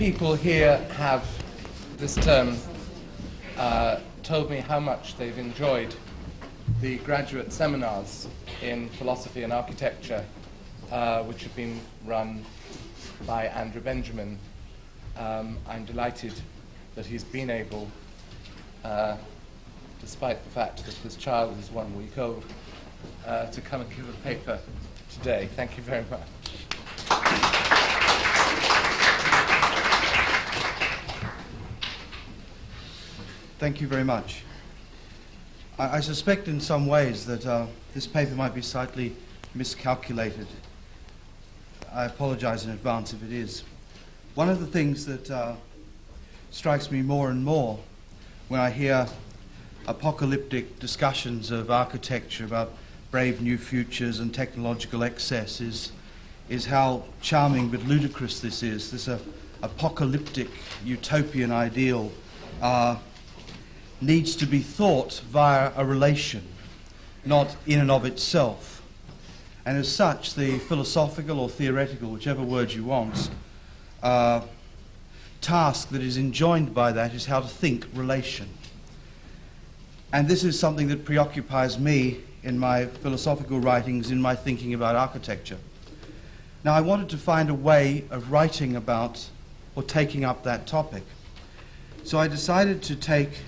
people here have this term told me how much they've enjoyed the graduate seminars in philosophy and architecture, which have been run by Andrew Benjamin. I'm delighted that he's been able, despite the fact that his child is 1 week old, to come and give a paper today. Thank you very much. Thank you very much. I suspect in some ways that this paper might be slightly miscalculated. I apologize in advance if it is. One of the things that strikes me more and more when I hear apocalyptic discussions of architecture about brave new futures and technological excess is how charming but ludicrous this is. This apocalyptic utopian ideal needs to be thought via a relation, not in and of itself. And as such, the philosophical or theoretical, whichever word you want, task that is enjoined by that is how to think relation. And this is something that preoccupies me in my philosophical writings, in my thinking about architecture. Now, I wanted to find a way of writing about or taking up that topic. So I decided to take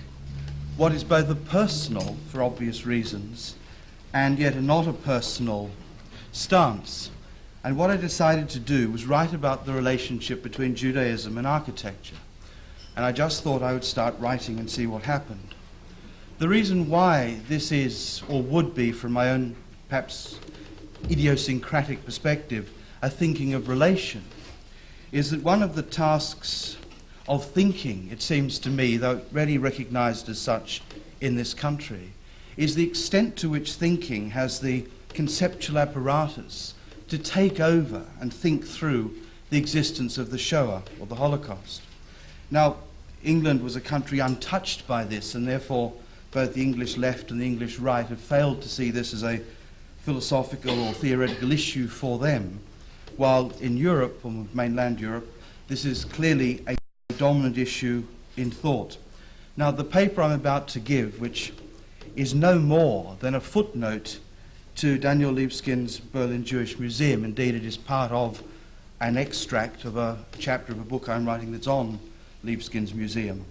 what is both a personal, for obvious reasons, and yet not a personal stance. And what I decided to do was write about the relationship between Judaism and architecture. And I just thought I would start writing and see what happened. The reason why this is, or would be, from my own perhaps idiosyncratic perspective, a thinking of relation, is that one of the tasks of thinking, it seems to me, though already recognized as such in this country, is the extent to which thinking has the conceptual apparatus to take over and think through the existence of the Shoah, or the Holocaust. Now, England was a country untouched by this, and therefore both the English left and the English right have failed to see this as a philosophical or theoretical issue for them, while in Europe, or mainland Europe, this is clearly a dominant issue in thought. Now, the paper I'm about to give, which is no more than a footnote to Daniel Libeskind's Berlin Jewish Museum, indeed it is part of an extract of a chapter of a book I'm writing that's on Libeskind's museum.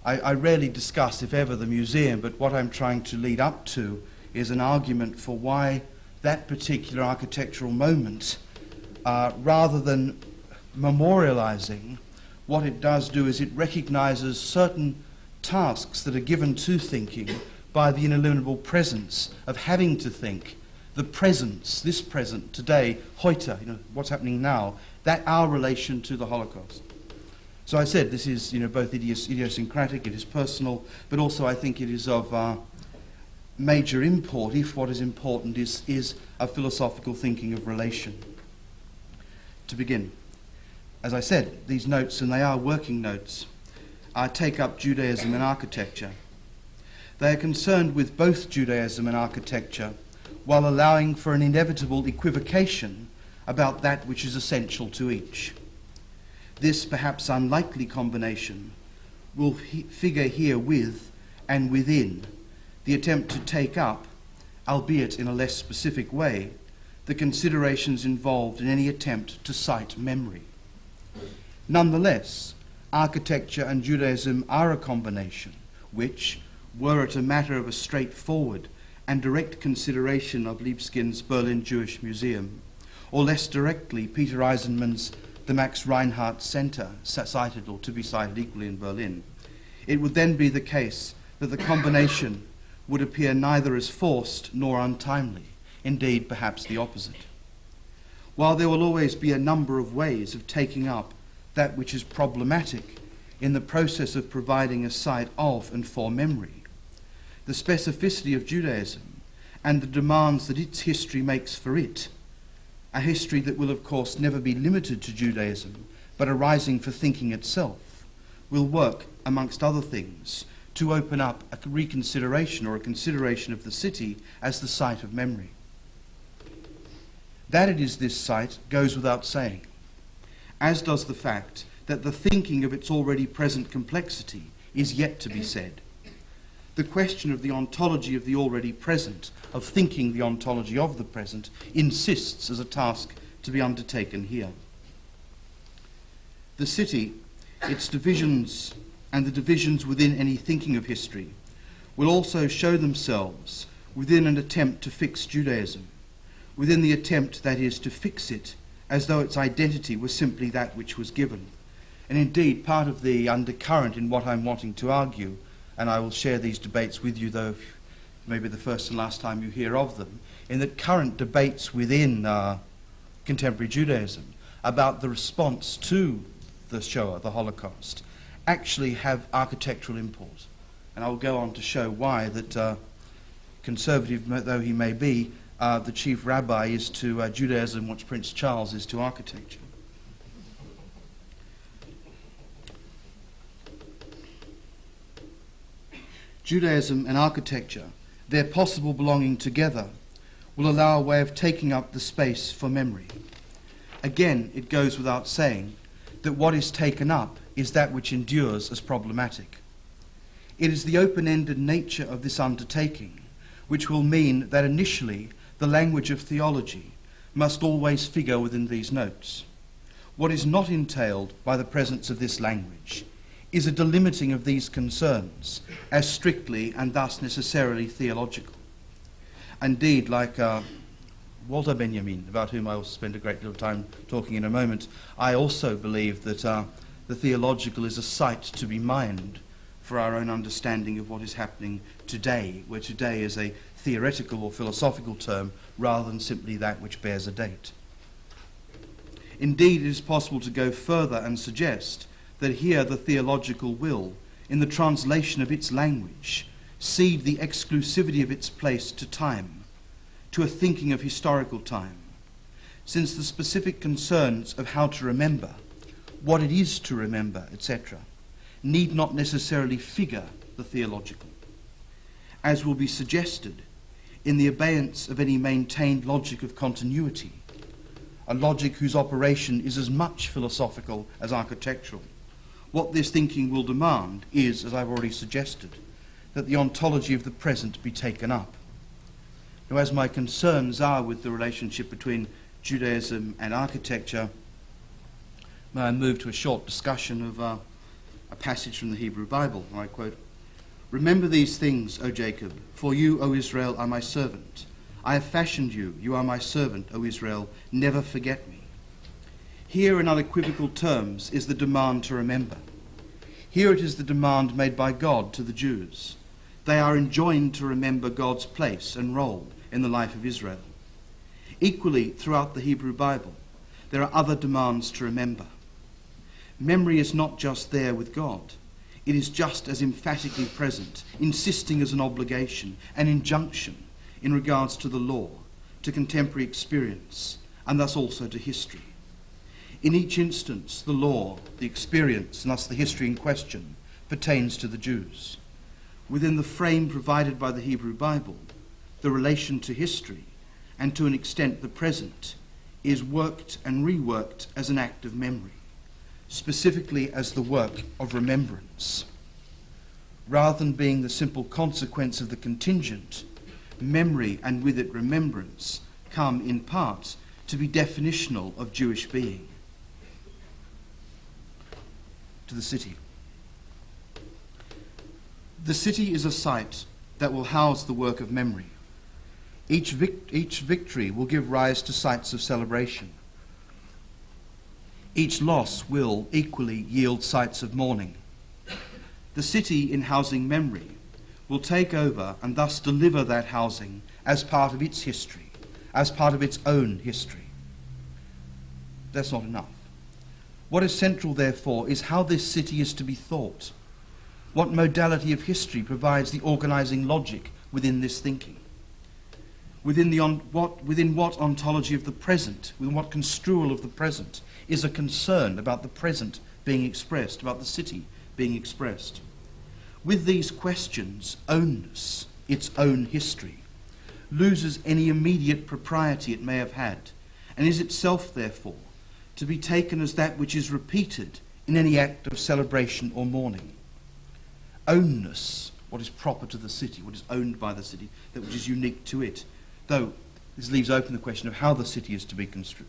I rarely discuss, if ever, the museum, but what I'm trying to lead up to is an argument for why that particular architectural moment, rather than memorializing, what it does do is it recognizes certain tasks that are given to thinking by the ineliminable presence of having to think. The presence, this present, today, heute, what's happening now, that our relation to the Holocaust. So I said this is both idiosyncratic, it is personal, but also I think it is of major import if what is important is a philosophical thinking of relation. To begin, as I said, these notes, and they are working notes, take up Judaism and architecture. They are concerned with both Judaism and architecture while allowing for an inevitable equivocation about that which is essential to each. This perhaps unlikely combination will figure here with and within the attempt to take up, albeit in a less specific way, the considerations involved in any attempt to cite memory. Nonetheless, architecture and Judaism are a combination which, were it a matter of a straightforward and direct consideration of Libeskind's Berlin Jewish Museum, or less directly Peter Eisenman's the Max Reinhardt Center, cited or to be cited equally in Berlin, it would then be the case that the combination would appear neither as forced nor untimely, indeed perhaps the opposite. While there will always be a number of ways of taking up that which is problematic in the process of providing a site of and for memory, the specificity of Judaism and the demands that its history makes for it, a history that will of course never be limited to Judaism, but arising for thinking itself, will work, amongst other things, to open up a reconsideration or a consideration of the city as the site of memory. That it is this site goes without saying, as does the fact that the thinking of its already present complexity is yet to be said. The question of the ontology of the already present, of thinking the ontology of the present, insists as a task to be undertaken here. The city, its divisions, and the divisions within any thinking of history, will also show themselves within an attempt to fix Judaism, within the attempt, that is, to fix it as though its identity was simply that which was given. And indeed, part of the undercurrent in what I'm wanting to argue, and I will share these debates with you, though maybe the first and last time you hear of them, in that current debates within contemporary Judaism about the response to the Shoah, the Holocaust, actually have architectural import. And I will go on to show why that, conservative though he may be, the chief rabbi is to Judaism what Prince Charles is to architecture. Judaism and architecture, their possible belonging together, will allow a way of taking up the space for memory. Again, it goes without saying that what is taken up is that which endures as problematic. It is the open-ended nature of this undertaking which will mean that initially the language of theology must always figure within these notes. What is not entailed by the presence of this language is a delimiting of these concerns as strictly and thus necessarily theological. Indeed, like Walter Benjamin, about whom I will spend a great deal of time talking in a moment, I also believe that the theological is a site to be mined for our own understanding of what is happening today, where today is a theoretical or philosophical term rather than simply that which bears a date. Indeed, it is possible to go further and suggest that here the theological will, in the translation of its language, cede the exclusivity of its place to time, to a thinking of historical time, since the specific concerns of how to remember, what it is to remember, etc., need not necessarily figure the theological, as will be suggested in the abeyance of any maintained logic of continuity, a logic whose operation is as much philosophical as architectural. What this thinking will demand is, as I've already suggested, that the ontology of the present be taken up. Now, as my concerns are with the relationship between Judaism and architecture, may I move to a short discussion of a passage from the Hebrew Bible, where I quote, "Remember these things, O Jacob, for you, O Israel, are my servant. I have fashioned you, you are my servant, O Israel, never forget me." Here, in unequivocal terms, is the demand to remember. Here it is the demand made by God to the Jews. They are enjoined to remember God's place and role in the life of Israel. Equally, throughout the Hebrew Bible, there are other demands to remember. Memory is not just there with God. It is just as emphatically present, insisting as an obligation, an injunction in regards to the law, to contemporary experience, and thus also to history. In each instance, the law, the experience, and thus the history in question, pertains to the Jews. Within the frame provided by the Hebrew Bible, the relation to history, and to an extent the present, is worked and reworked as an act of memory, specifically as the work of remembrance. Rather than being the simple consequence of the contingent, memory and with it remembrance come in part to be definitional of Jewish being. To the city. The city is a site that will house the work of memory. Each victory will give rise to sites of celebration. Each loss will equally yield sites of mourning. The city, in housing memory, will take over and thus deliver that housing as part of its history, as part of its own history. That's not enough. What is central, therefore, is how this city is to be thought. What modality of history provides the organizing logic within this thinking? Within what ontology of the present, within what construal of the present, is a concern about the present being expressed, about the city being expressed? With these questions, ownness, its own history, loses any immediate propriety it may have had, and is itself, therefore, to be taken as that which is repeated in any act of celebration or mourning. Ownness, what is proper to the city, what is owned by the city, that which is unique to it, though this leaves open the question of how the city is to be construed.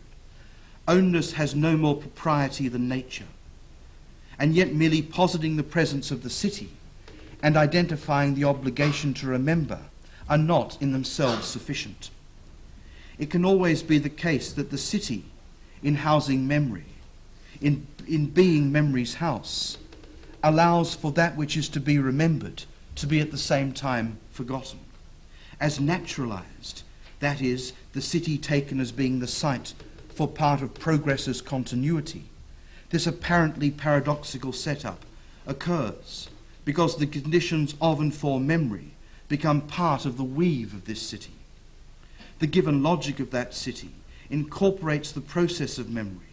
Ownness has no more propriety than nature, and yet merely positing the presence of the city and identifying the obligation to remember are not in themselves sufficient. It can always be the case that the city, in housing memory, in being memory's house, allows for that which is to be remembered to be at the same time forgotten. As naturalized, that is, the city taken as being the site for part of progress's continuity, this apparently paradoxical setup occurs because the conditions of and for memory become part of the weave of this city. The given logic of that city incorporates the process of memory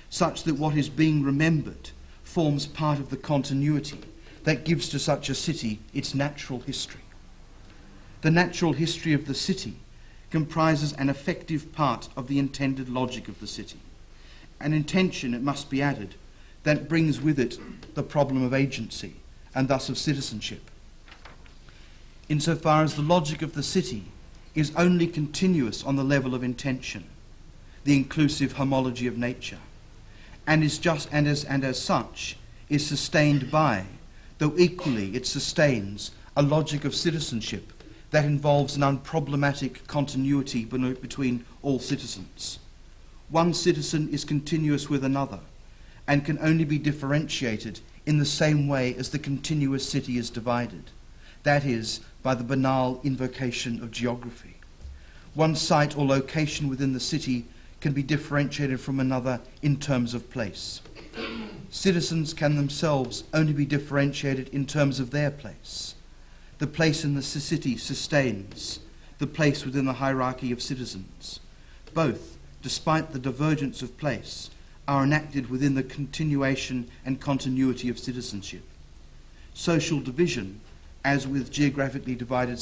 such that what is being remembered forms part of the continuity that gives to such a city its natural history. The natural history of the city comprises an effective part of the intended logic of the city, an intention, it must be added, that brings with it the problem of agency and thus of citizenship. Insofar as the logic of the city is only continuous on the level of intention, the inclusive homology of nature, and as such is sustained by, though equally it sustains, a logic of citizenship that involves an unproblematic continuity between all citizens. One citizen is continuous with another and can only be differentiated in the same way as the continuous city is divided, that is, by the banal invocation of geography. One site or location within the city can be differentiated from another in terms of place. Citizens can themselves only be differentiated in terms of their place. The place in the city sustains the place within the hierarchy of citizens. Both, despite the divergence of place, are enacted within the continuation and continuity of citizenship. Social division, as with the geographically divided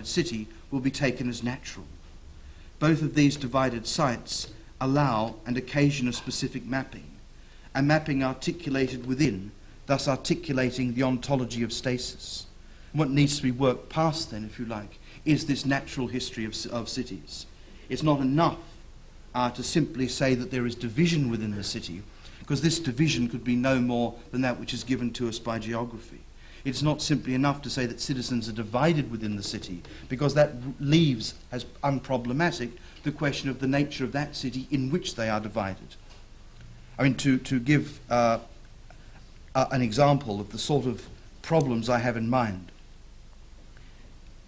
city, will be taken as natural. Both of these divided sites allow and occasion a specific mapping, a mapping articulated within, thus articulating the ontology of stasis. And what needs to be worked past then, if you like, is this natural history of cities. It's not enough to simply say that there is division within the city, because this division could be no more than that which is given to us by geography. It's not simply enough to say that citizens are divided within the city, because that leaves as unproblematic the question of the nature of that city in which they are divided. I mean, to give an example of the sort of problems I have in mind,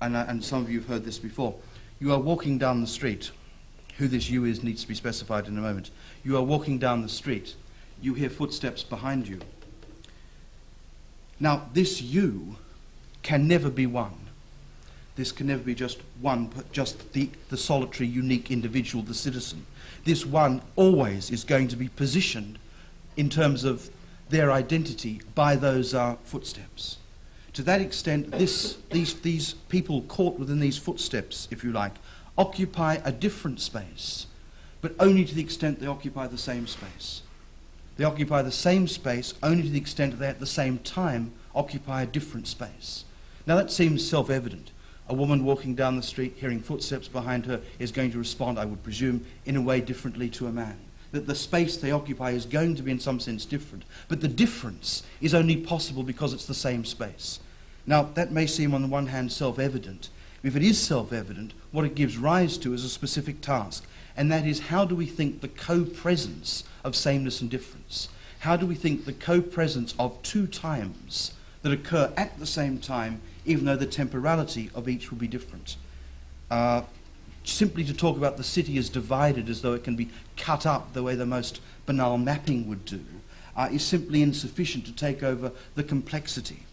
and some of you have heard this before. You are walking down the street. Who this you is needs to be specified in a moment. You are walking down the street. You hear footsteps behind you. Now, this you can never be one. This can never be just one, but just the solitary, unique individual, the citizen. This one always is going to be positioned in terms of their identity by those footsteps. To that extent, these people caught within these footsteps, if you like, occupy a different space, but only to the extent they occupy the same space. They occupy the same space only to the extent that they at the same time occupy a different space. Now that seems self-evident. A woman walking down the street, hearing footsteps behind her, is going to respond, I would presume, in a way differently to a man. That the space they occupy is going to be in some sense different. But the difference is only possible because it's the same space. Now, that may seem on the one hand self-evident. If it is self-evident, what it gives rise to is a specific task. And that is, how do we think the co-presence of sameness and difference? How do we think the co-presence of two times that occur at the same time, even though the temporality of each will be different? Simply to talk about the city as divided as though it can be cut up the way the most banal mapping would do is simply insufficient to take over the complexity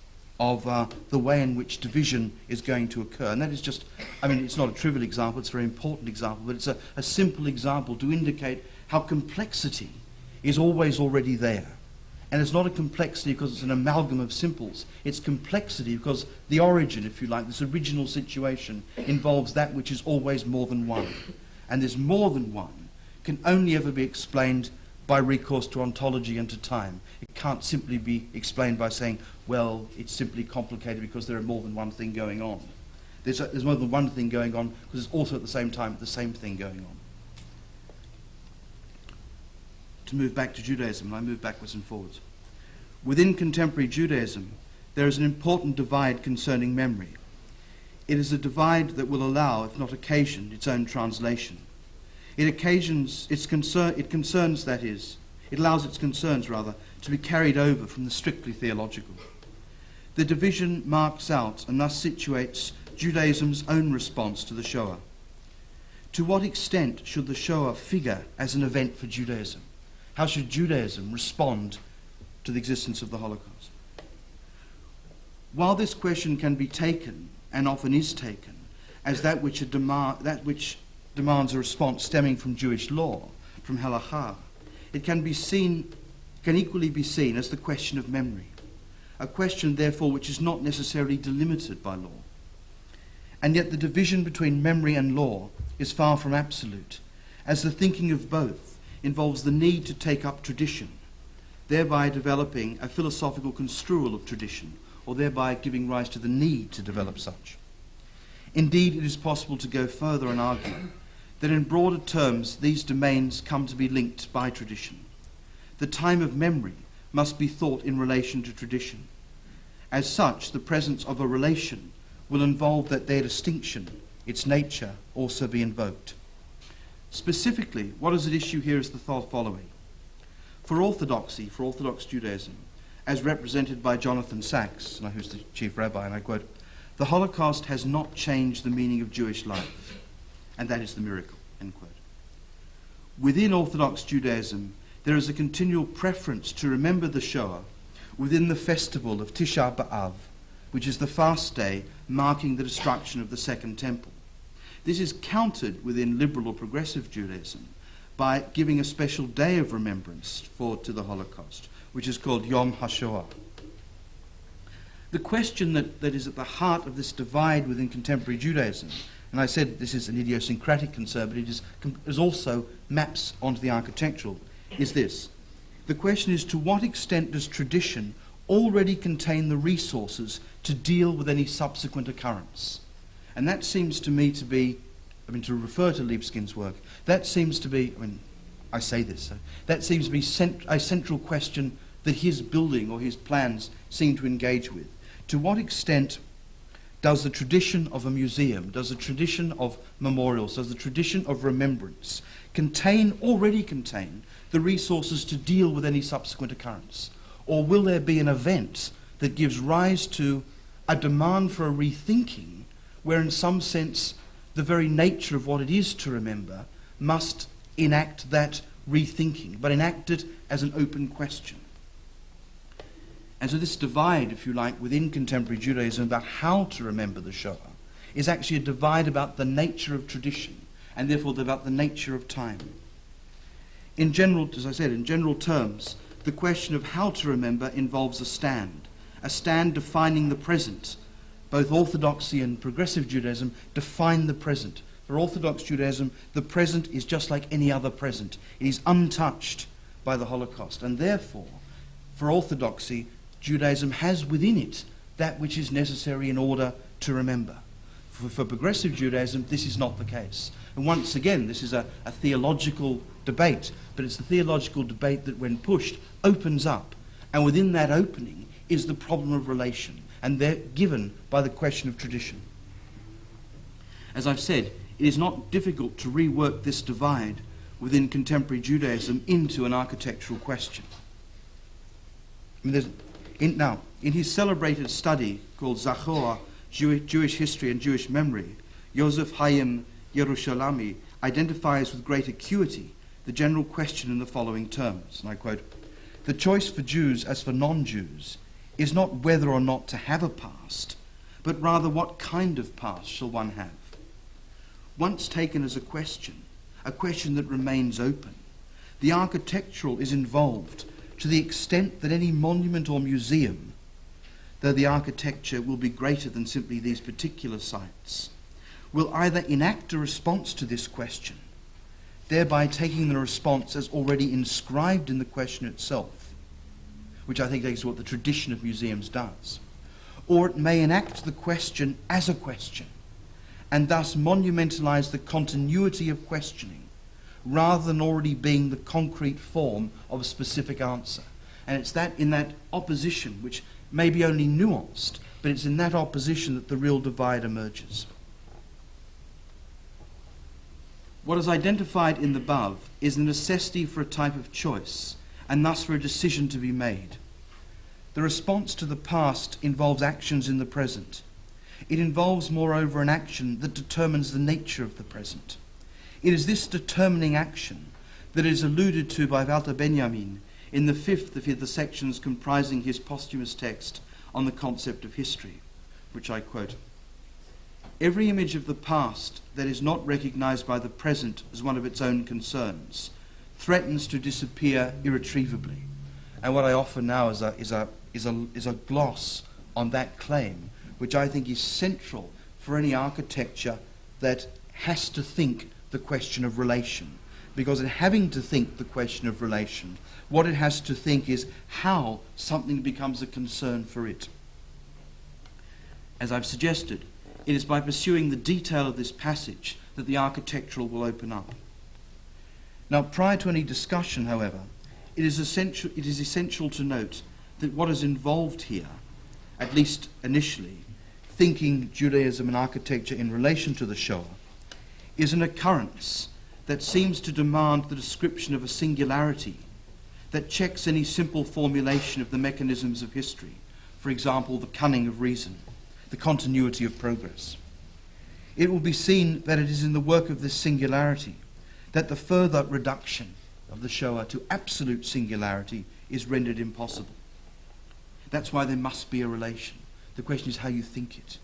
of the way in which division is going to occur. And that is just, I mean, it's not a trivial example, it's a very important example, but it's a simple example to indicate how complexity is always already there. And it's not a complexity because it's an amalgam of simples. It's complexity because the origin, if you like, this original situation involves that which is always more than one. And this more than one can only ever be explained by recourse to ontology and to time. It can't simply be explained by saying, well, it's simply complicated because there are more than one thing going on. There's more than one thing going on because there's also at the same time the same thing going on. To move back to Judaism, and I move backwards and forwards. Within contemporary Judaism, there is an important divide concerning memory. It is a divide that will allow, if not occasion, its own translation. It allows its concerns, to be carried over from the strictly theological. The division marks out and thus situates Judaism's own response to the Shoah. To what extent should the Shoah figure as an event for Judaism? How should Judaism respond to the existence of the Holocaust? While this question can be taken, and often is taken, as that which demands a response stemming from Jewish law, from halakha, it can equally be seen as the question of memory, a question, therefore, which is not necessarily delimited by law. And yet the division between memory and law is far from absolute, as the thinking of both involves the need to take up tradition, thereby developing a philosophical construal of tradition, or thereby giving rise to the need to develop such. Indeed, it is possible to go further and argue that in broader terms these domains come to be linked by tradition. The time of memory must be thought in relation to tradition. As such, the presence of a relation will involve that their distinction, its nature, also be invoked. Specifically, what is at issue here is the thought following. For orthodoxy, for Orthodox Judaism, as represented by Jonathan Sachs, who's the chief rabbi, and I quote, "The Holocaust has not changed the meaning of Jewish life, and that is the miracle," end quote. Within Orthodox Judaism, there is a continual preference to remember the Shoah within the festival of Tisha B'Av, which is the fast day marking the destruction of the Second Temple. This is countered within liberal or progressive Judaism by giving a special day of remembrance to the Holocaust, which is called Yom HaShoah. The question that is at the heart of this divide within contemporary Judaism, and I said this is an idiosyncratic concern, but it is also maps onto the architectural, is this. The question is, to what extent does tradition already contain the resources to deal with any subsequent occurrence? And that seems to me to be, to refer to Libeskind's work, that seems to be, I say this, that seems to be a central question that his building or his plans seem to engage with. To what extent does the tradition of a museum, does the tradition of memorials, does the tradition of remembrance already contain the resources to deal with any subsequent occurrence? Or will there be an event that gives rise to a demand for a rethinking where in some sense the very nature of what it is to remember must enact that rethinking, but enact it as an open question? And so this divide, if you like, within contemporary Judaism about how to remember the Shoah is actually a divide about the nature of tradition and therefore about the nature of time. In general, as I said, in general terms, the question of how to remember involves a stand defining the present. Both Orthodoxy and progressive Judaism define the present. For Orthodox Judaism, the present is just like any other present. It is untouched by the Holocaust. And therefore, for Orthodoxy, Judaism has within it that which is necessary in order to remember. For progressive Judaism, this is not the case. And once again, this is a theological debate, but it's the theological debate that, when pushed, opens up. And within that opening is the problem of relation, and they're given by the question of tradition. As I've said, it is not difficult to rework this divide within contemporary Judaism into an architectural question. In his celebrated study called Zachor, Jewish History and Jewish Memory, Yosef Chaim Yerushalmi identifies with great acuity the general question in the following terms, and I quote, "The choice for Jews as for non-Jews is not whether or not to have a past, but rather what kind of past shall one have. Once taken as a question that remains open, the architectural is involved to the extent that any monument or museum, though the architecture will be greater than simply these particular sites, will either enact a response to this question, thereby taking the response as already inscribed in the question itself, which I think is what the tradition of museums does. Or it may enact the question as a question, and thus monumentalize the continuity of questioning, rather than already being the concrete form of a specific answer. And it's that in that opposition, which may be only nuanced, but it's in that opposition that the real divide emerges. What is identified in the above is the necessity for a type of choice, and thus for a decision to be made. The response to the past involves actions in the present. It involves, moreover, an action that determines the nature of the present. It is this determining action that is alluded to by Walter Benjamin in the fifth of the sections comprising his posthumous text on the concept of history, which I quote: "Every image of the past that is not recognized by the present as one of its own concerns threatens to disappear irretrievably." And what I offer now is a gloss on that claim, which I think is central for any architecture that has to think the question of relation. Because in having to think the question of relation, what it has to think is how something becomes a concern for it. As I've suggested, it is by pursuing the detail of this passage that the architectural will open up. Now, prior to any discussion, however, it is essential to note that what is involved here, at least initially, thinking Judaism and architecture in relation to the Shoah, is an occurrence that seems to demand the description of a singularity that checks any simple formulation of the mechanisms of history, for example, the cunning of reason, the continuity of progress. It will be seen that it is in the work of this singularity that the further reduction of the Shoah to absolute singularity is rendered impossible. That's why there must be a relation. The question is how you think it.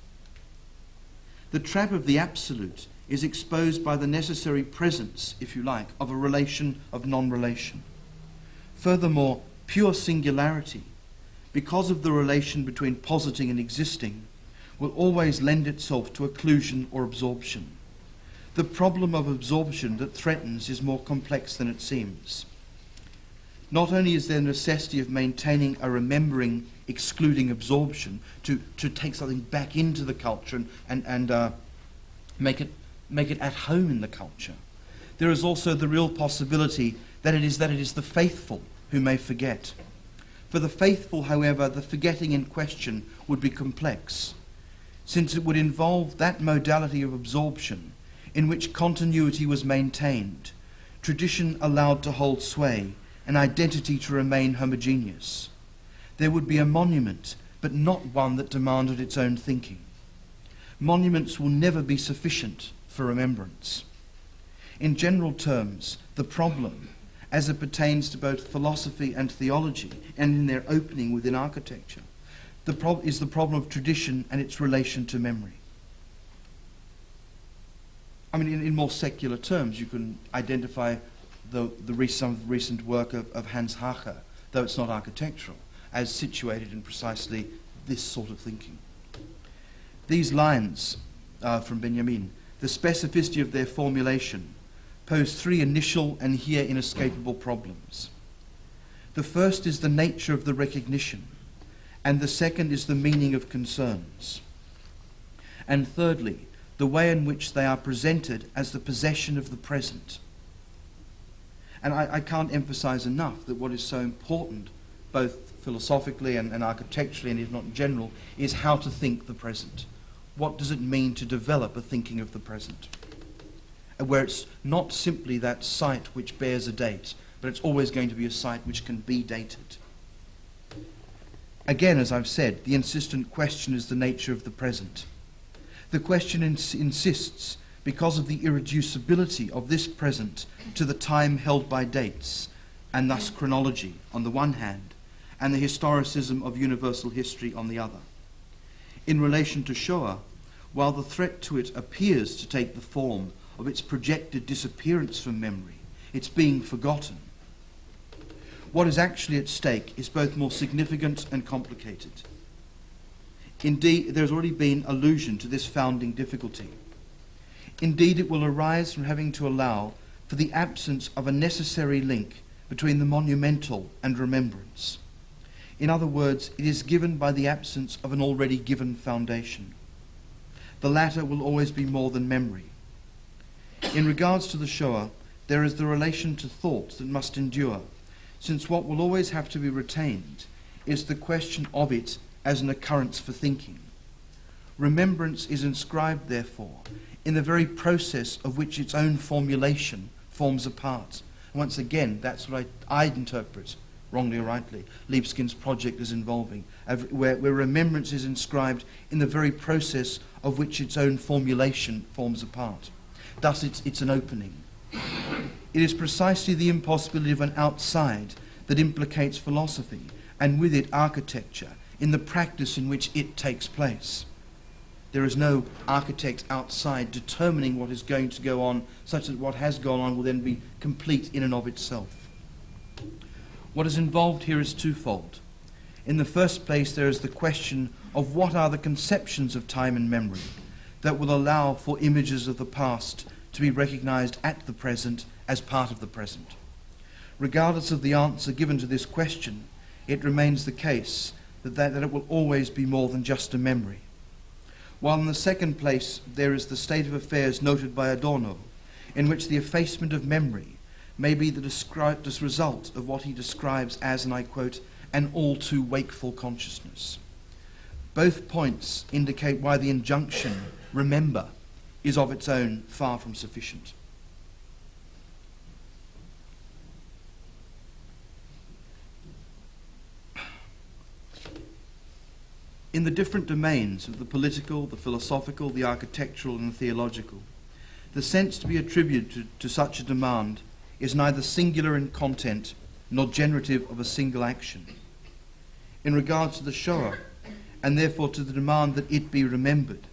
The trap of the absolute is exposed by the necessary presence, if you like, of a relation of non-relation. Furthermore, pure singularity, because of the relation between positing and existing, will always lend itself to occlusion or absorption. The problem of absorption that threatens is more complex than it seems. Not only is there a necessity of maintaining a remembering excluding absorption to take something back into the culture and make it at home in the culture, there is also the real possibility that it is the faithful who may forget. For the faithful, however, the forgetting in question would be complex, since it would involve that modality of absorption in which continuity was maintained, tradition allowed to hold sway, and identity to remain homogeneous. There would be a monument, but not one that demanded its own thinking. Monuments will never be sufficient for remembrance. In general terms, the problem, as it pertains to both philosophy and theology, and in their opening within architecture, is the problem of tradition and its relation to memory. I mean, in more secular terms, you can identify some recent work of Hans Hacher, though it's not architectural, as situated in precisely this sort of thinking. These lines from Benjamin, the specificity of their formulation, pose three initial and here inescapable problems. The first is the nature of the recognition, and the second is the meaning of concerns. And thirdly, the way in which they are presented as the possession of the present. And I can't emphasize enough that what is so important, both philosophically and architecturally, and if not in general, is how to think the present. What does it mean to develop a thinking of the present? Where it's not simply that site which bears a date, but it's always going to be a site which can be dated. Again, as I've said, the insistent question is the nature of the present. The question insists because of the irreducibility of this present to the time held by dates, and thus chronology on the one hand, and the historicism of universal history on the other. In relation to Shoah, while the threat to it appears to take the form of its projected disappearance from memory, its being forgotten, what is actually at stake is both more significant and complicated. Indeed, there's already been allusion to this founding difficulty. Indeed, it will arise from having to allow for the absence of a necessary link between the monumental and remembrance. In other words, it is given by the absence of an already given foundation. The latter will always be more than memory. In regards to the Shoah, there is the relation to thoughts that must endure, since what will always have to be retained is the question of it as an occurrence for thinking. Remembrance is inscribed, therefore, in the very process of which its own formulation forms a part. And once again, that's what I interpret, wrongly or rightly, Libeskind's project is involving, where remembrance is inscribed in the very process of which its own formulation forms a part. Thus, it's an opening. It is precisely the impossibility of an outside that implicates philosophy, and with it architecture, in the practice in which it takes place. There is no architect outside determining what is going to go on, such that what has gone on will then be complete in and of itself. What is involved here is twofold. In the first place, there is the question of what are the conceptions of time and memory that will allow for images of the past to be recognized at the present as part of the present. Regardless of the answer given to this question, it remains the case that it will always be more than just a memory. While in the second place, there is the state of affairs noted by Adorno, in which the effacement of memory may be the result of what he describes as, and I quote, an all too wakeful consciousness. Both points indicate why the injunction, remember, is of its own far from sufficient. In the different domains of the political, the philosophical, the architectural, and the theological, the sense to be attributed to such a demand is neither singular in content nor generative of a single action. In regard to the Shoah, and therefore to the demand that it be remembered,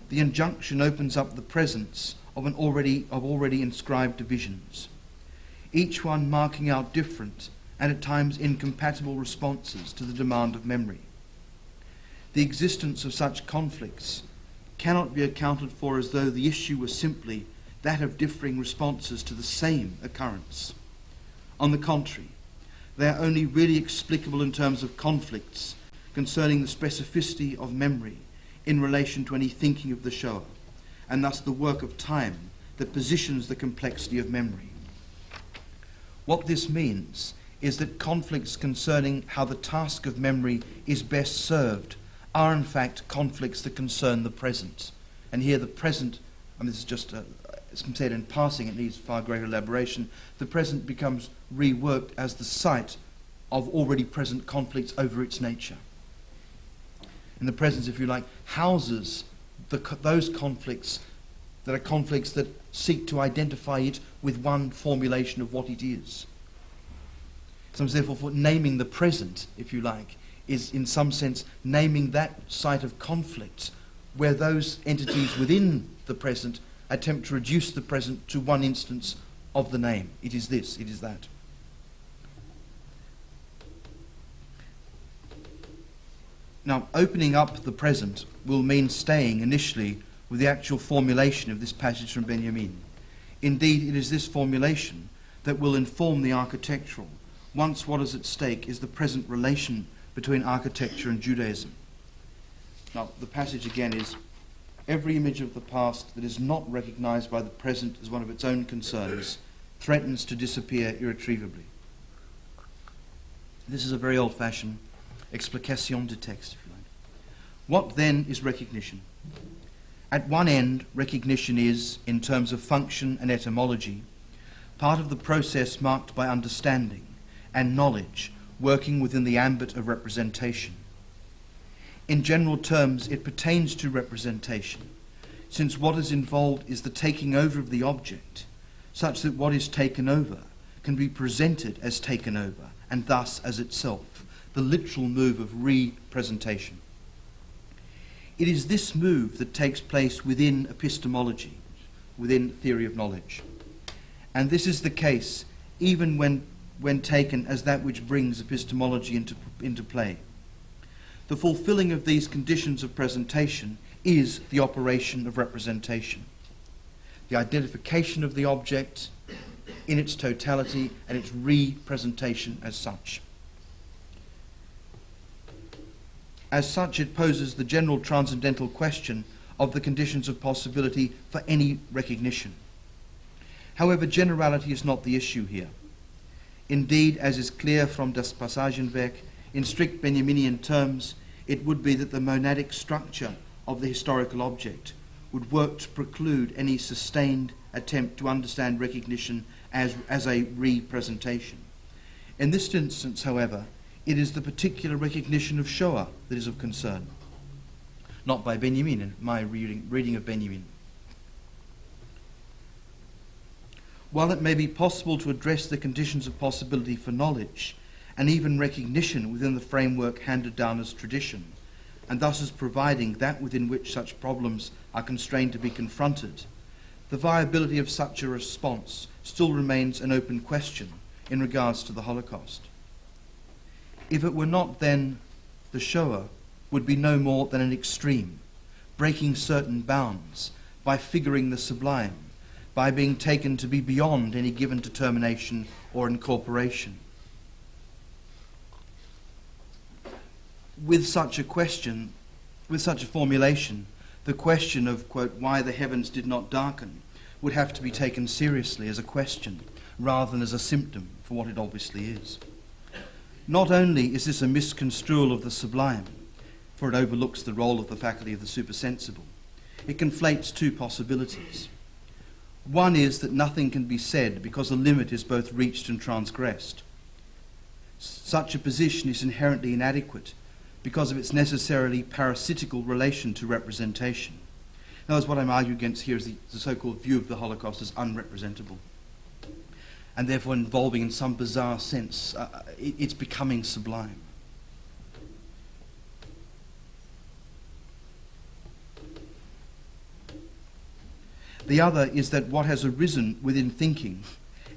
the injunction opens up the presence of already inscribed divisions, each one marking out different and at times incompatible responses to the demand of memory. The existence of such conflicts cannot be accounted for as though the issue was simply that of differing responses to the same occurrence. On the contrary, they are only really explicable in terms of conflicts concerning the specificity of memory in relation to any thinking of the Shoah, and thus the work of time that positions the complexity of memory. What this means is that conflicts concerning how the task of memory is best served are in fact conflicts that concern the present. And here the present, this is just said in passing, it needs far greater elaboration, the present becomes reworked as the site of already present conflicts over its nature. And the present, if you like, houses those conflicts that are conflicts that seek to identify it with one formulation of what it is. So therefore, for naming the present, if you like, is in some sense naming that site of conflict where those entities within the present attempt to reduce the present to one instance of the name. It is this, it is that. Now, opening up the present will mean staying initially with the actual formulation of this passage from Benjamin. Indeed, it is this formulation that will inform the architectural, once what is at stake is the present relation between architecture and Judaism. Now, the passage again is, every image of the past that is not recognized by the present as one of its own concerns threatens to disappear irretrievably. This is a very old-fashioned explication de texte, if you like. What then is recognition? At one end, recognition is, in terms of function and etymology, part of the process marked by understanding and knowledge working within the ambit of representation. In general terms, it pertains to representation, since what is involved is the taking over of the object, such that what is taken over can be presented as taken over, and thus as itself, the literal move of representation. It is this move that takes place within epistemology, within theory of knowledge. And this is the case even when taken as that which brings epistemology into play. The fulfilling of these conditions of presentation is the operation of representation. The identification of the object in its totality and its representation as such. As such, it poses the general transcendental question of the conditions of possibility for any recognition. However, generality is not the issue here. Indeed, as is clear from Das Passagenwerk, in strict Benjaminian terms, it would be that the monadic structure of the historical object would work to preclude any sustained attempt to understand recognition as a representation. In this instance, however, it is the particular recognition of Shoah that is of concern, not by Benjamin, in my reading of Benjamin. While it may be possible to address the conditions of possibility for knowledge and even recognition within the framework handed down as tradition, and thus as providing that within which such problems are constrained to be confronted, the viability of such a response still remains an open question in regards to the Holocaust. If it were not, then the Shoah would be no more than an extreme, breaking certain bounds by figuring the sublime, by being taken to be beyond any given determination or incorporation. With such a question, with such a formulation, the question of, quote, why the heavens did not darken would have to be taken seriously as a question rather than as a symptom for what it obviously is. Not only is this a misconstrual of the sublime, for it overlooks the role of the faculty of the supersensible, it conflates two possibilities. One is that nothing can be said because a limit is both reached and transgressed. Such a position is inherently inadequate because of its necessarily parasitical relation to representation. In other words, what I'm arguing against here is the so-called view of the Holocaust as unrepresentable, and therefore involving in some bizarre sense it's becoming sublime. The other is that what has arisen within thinking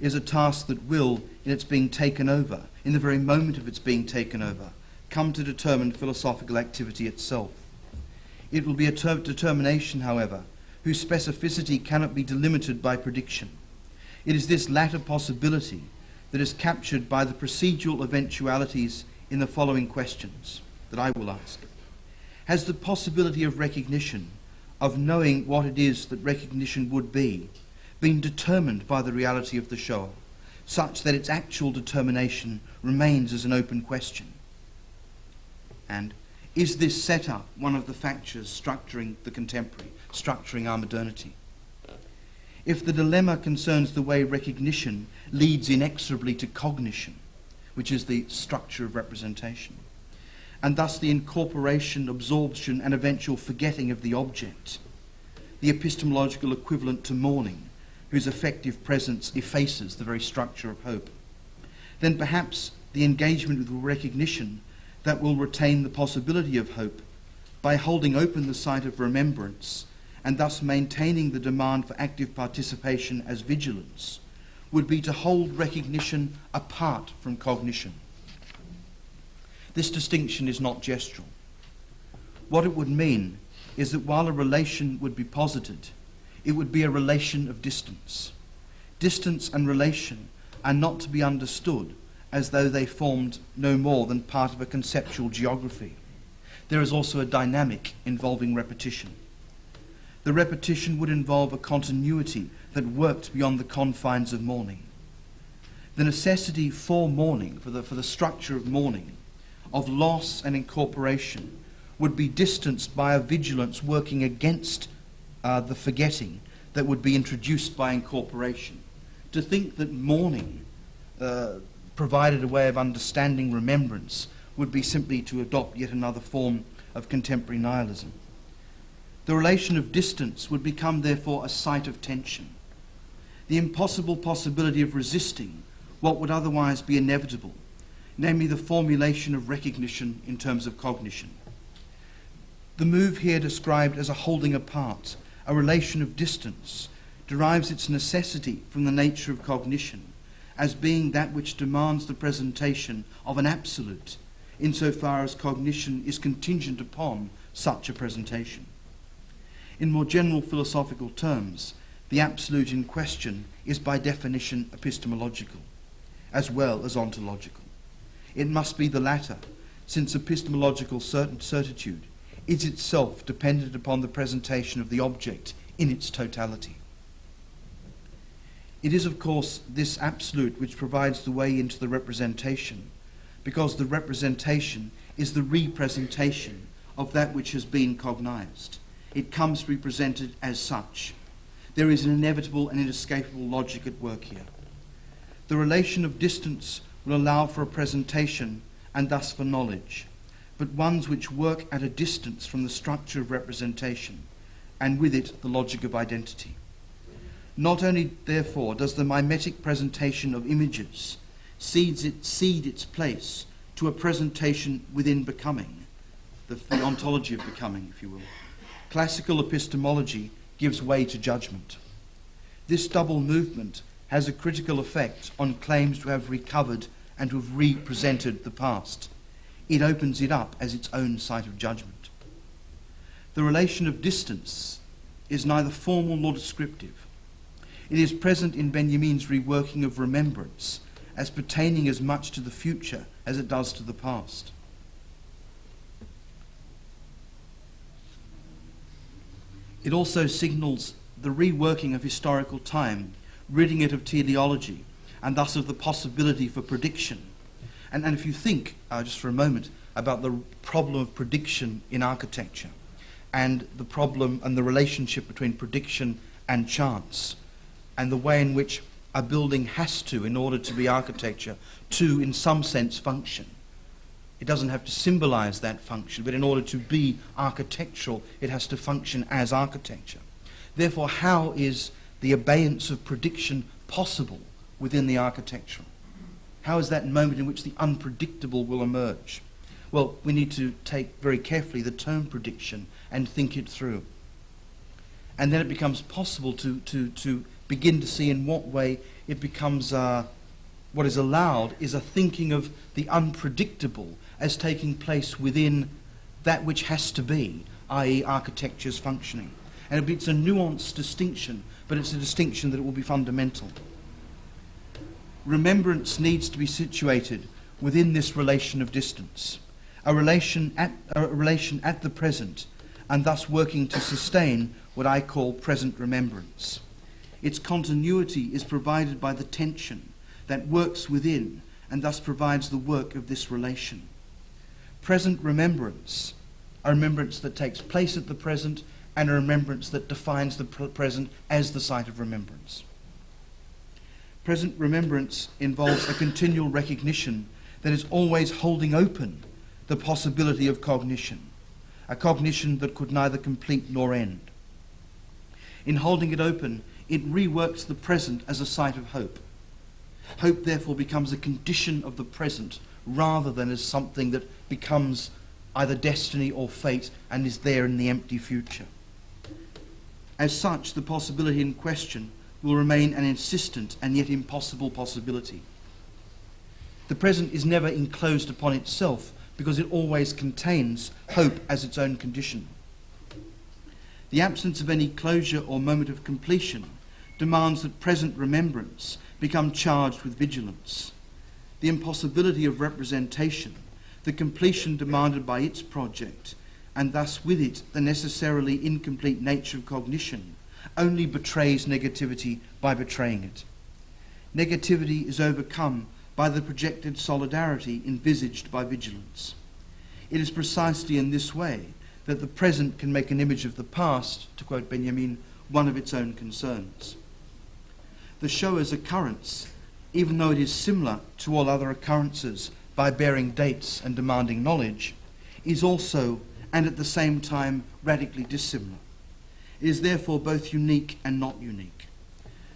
is a task that will, in its being taken over, in the very moment of its being taken over, come to determine philosophical activity itself. It will be a determination, however, whose specificity cannot be delimited by prediction. It is this latter possibility that is captured by the procedural eventualities in the following questions that I will ask. Has the possibility of recognition, of knowing what it is that recognition would be, been determined by the reality of the Shoah, such that its actual determination remains as an open question? And is this setup one of the factors structuring the contemporary, structuring our modernity? If the dilemma concerns the way recognition leads inexorably to cognition, which is the structure of representation, and thus the incorporation, absorption, and eventual forgetting of the object, the epistemological equivalent to mourning, whose effective presence effaces the very structure of hope, then perhaps the engagement with recognition that will retain the possibility of hope by holding open the site of remembrance and thus maintaining the demand for active participation as vigilance would be to hold recognition apart from cognition. This distinction is not gestural. What it would mean is that while a relation would be posited, it would be a relation of distance. Distance and relation are not to be understood as though they formed no more than part of a conceptual geography. There is also a dynamic involving repetition. The repetition would involve a continuity that worked beyond the confines of mourning. The necessity for mourning, for the structure of mourning, of loss and incorporation, would be distanced by a vigilance working against the forgetting that would be introduced by incorporation. To think that mourning provided a way of understanding remembrance would be simply to adopt yet another form of contemporary nihilism. The relation of distance would become, therefore, a site of tension. The impossible possibility of resisting what would otherwise be inevitable, namely the formulation of recognition in terms of cognition. The move here described as a holding apart, a relation of distance, derives its necessity from the nature of cognition, as being that which demands the presentation of an absolute, insofar as cognition is contingent upon such a presentation. In more general philosophical terms, the absolute in question is by definition epistemological, as well as ontological. It must be the latter, since epistemological certitude is itself dependent upon the presentation of the object in its totality. It is, of course, this absolute which provides the way into the representation, because the representation is the representation of that which has been cognized. It comes to be presented as such. There is an inevitable and inescapable logic at work here. The relation of distance will allow for a presentation and thus for knowledge, but ones which work at a distance from the structure of representation, and with it the logic of identity. Not only, therefore, does the mimetic presentation of images cede its place to a presentation within becoming, the ontology of becoming, if you will. Classical epistemology gives way to judgment. This double movement has a critical effect on claims to have recovered and to have represented the past. It opens it up as its own site of judgment. The relation of distance is neither formal nor descriptive. It is present in Benjamin's reworking of remembrance as pertaining as much to the future as it does to the past. It also signals the reworking of historical time, ridding it of teleology, and thus of the possibility for prediction. And if you think, just for a moment, about the problem of prediction in architecture, and the problem and the relationship between prediction and chance, and the way in which a building has to, in order to be architecture, to, in some sense, function. It doesn't have to symbolize that function, but in order to be architectural, it has to function as architecture. Therefore, how is the abeyance of prediction possible within the architectural? How is that moment in which the unpredictable will emerge? Well, we need to take very carefully the term prediction and think it through. And then it becomes possible to begin to see in what way it becomes what is allowed is a thinking of the unpredictable as taking place within that which has to be, i.e. architecture's functioning. And it's a nuanced distinction, but it's a distinction that will be fundamental. Remembrance needs to be situated within this relation of distance, a relation at the present, and thus working to sustain what I call present remembrance. Its continuity is provided by the tension that works within and thus provides the work of this relation. Present remembrance, a remembrance that takes place at the present, and a remembrance that defines the present as the site of remembrance. Present remembrance involves a continual recognition that is always holding open the possibility of cognition, a cognition that could neither complete nor end. In holding it open, it reworks the present as a site of hope. Hope, therefore, becomes a condition of the present rather than as something that becomes either destiny or fate and is there in the empty future. As such, the possibility in question will remain an insistent and yet impossible possibility. The present is never enclosed upon itself because it always contains hope as its own condition. The absence of any closure or moment of completion demands that present remembrance become charged with vigilance. The impossibility of representation, the completion demanded by its project, and thus with it the necessarily incomplete nature of cognition, only betrays negativity by betraying it. Negativity is overcome by the projected solidarity envisaged by vigilance. It is precisely in this way that the present can make an image of the past, to quote Benjamin, one of its own concerns. The shower's occurrence, even though it is similar to all other occurrences by bearing dates and demanding knowledge, is also, and at the same time, radically dissimilar. It is therefore both unique and not unique.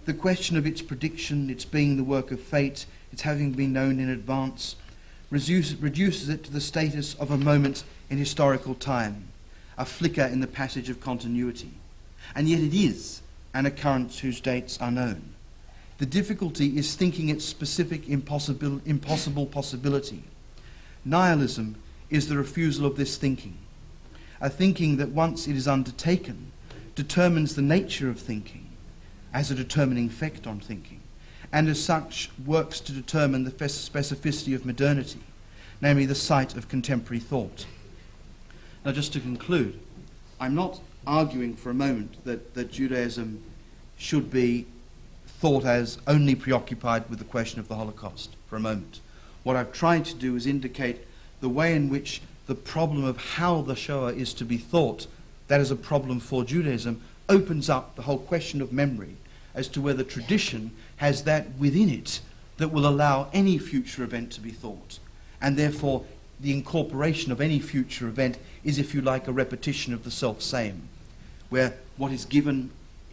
The question of its prediction, its being the work of fate, its having been known in advance, reduces it to the status of a moment in historical time, a flicker in the passage of continuity. And yet it is an occurrence whose dates are known. The difficulty is thinking its specific impossible possibility. Nihilism is the refusal of this thinking, a thinking that once it is undertaken determines the nature of thinking, as a determining effect on thinking, and as such works to determine the specificity of modernity, namely the site of contemporary thought. Now, just to conclude, I'm not arguing for a moment that Judaism should be thought as only preoccupied with the question of the Holocaust for a moment. What I've tried to do is indicate the way in which the problem of how the Shoah is to be thought, that is a problem for Judaism, opens up the whole question of memory as to whether tradition has that within it that will allow any future event to be thought. And therefore, the incorporation of any future event is, if you like, a repetition of the self-same, where what is given,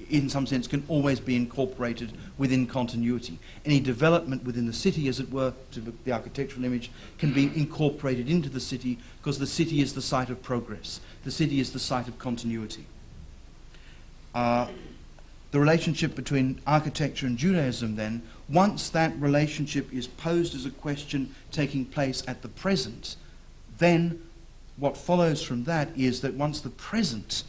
in some sense, can always be incorporated within continuity. Any development within the city, as it were, to the architectural image, can be incorporated into the city because the city is the site of progress. The city is the site of continuity. The relationship between architecture and Judaism, then, once that relationship is posed as a question taking place at the present, then what follows from that is that once the present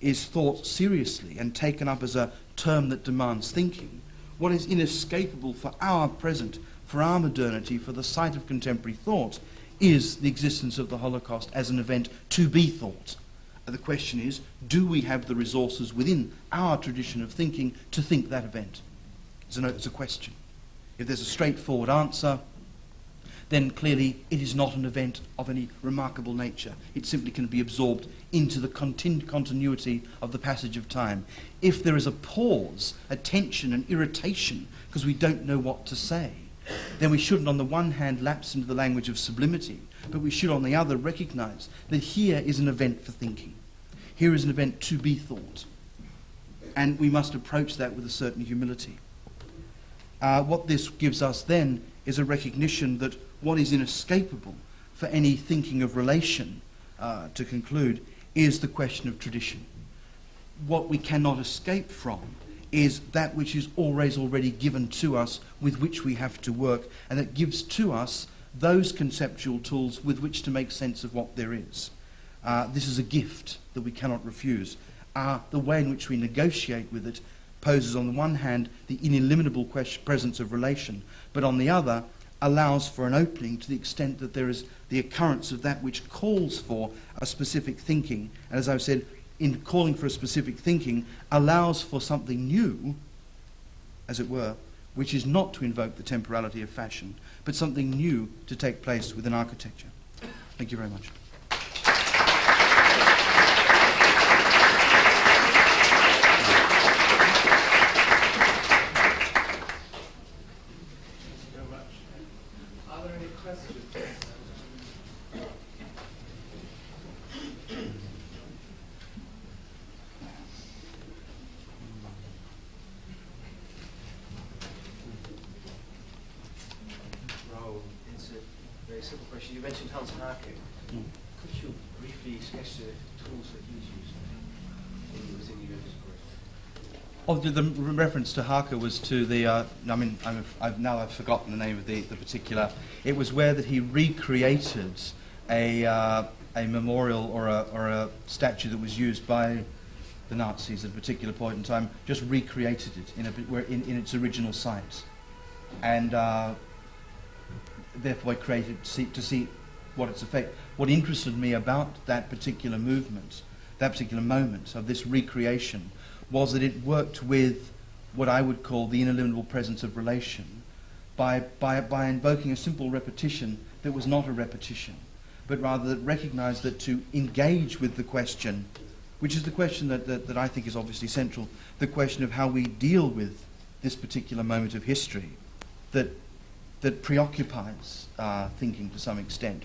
is thought seriously and taken up as a term that demands thinking, what is inescapable for our present, for our modernity, for the site of contemporary thought, is the existence of the Holocaust as an event to be thought. The question is, do we have the resources within our tradition of thinking to think that event? It's a question. If there's a straightforward answer, then clearly it is not an event of any remarkable nature. It simply can be absorbed into the continuity of the passage of time. If there is a pause, a tension, an irritation, because we don't know what to say, then we shouldn't on the one hand lapse into the language of sublimity, but we should on the other recognize that here is an event for thinking. Here is an event to be thought. And we must approach that with a certain humility. What this gives us then is a recognition that what is inescapable for any thinking of relation, to conclude, is the question of tradition. What we cannot escape from is that which is always already given to us, with which we have to work, and that gives to us those conceptual tools with which to make sense of what there is. This is a gift that we cannot refuse. The way in which we negotiate with it poses on the one hand the ineliminable presence of relation, but on the other allows for an opening to the extent that there is the occurrence of that which calls for a specific thinking. And as I've said, in calling for a specific thinking, allows for something new, as it were, which is not to invoke the temporality of fashion, but something new to take place within architecture. Thank you very much. Simple question. You mentioned Hans Haake. Could you briefly sketch the tools that he's used when he was in the US? Oh, the reference to Haake was to the, I've forgotten the name of the particular, it was where that he recreated a memorial or a statue that was used by the Nazis at a particular point in time, just recreated it in its original site. And therefore I created to see what its effect. What interested me about that particular movement, that particular moment of this recreation, was that it worked with what I would call the ineliminable presence of relation by invoking a simple repetition that was not a repetition, but rather that recognized that to engage with the question, which is the question that I think is obviously central, the question of how we deal with this particular moment of history that preoccupies thinking to some extent,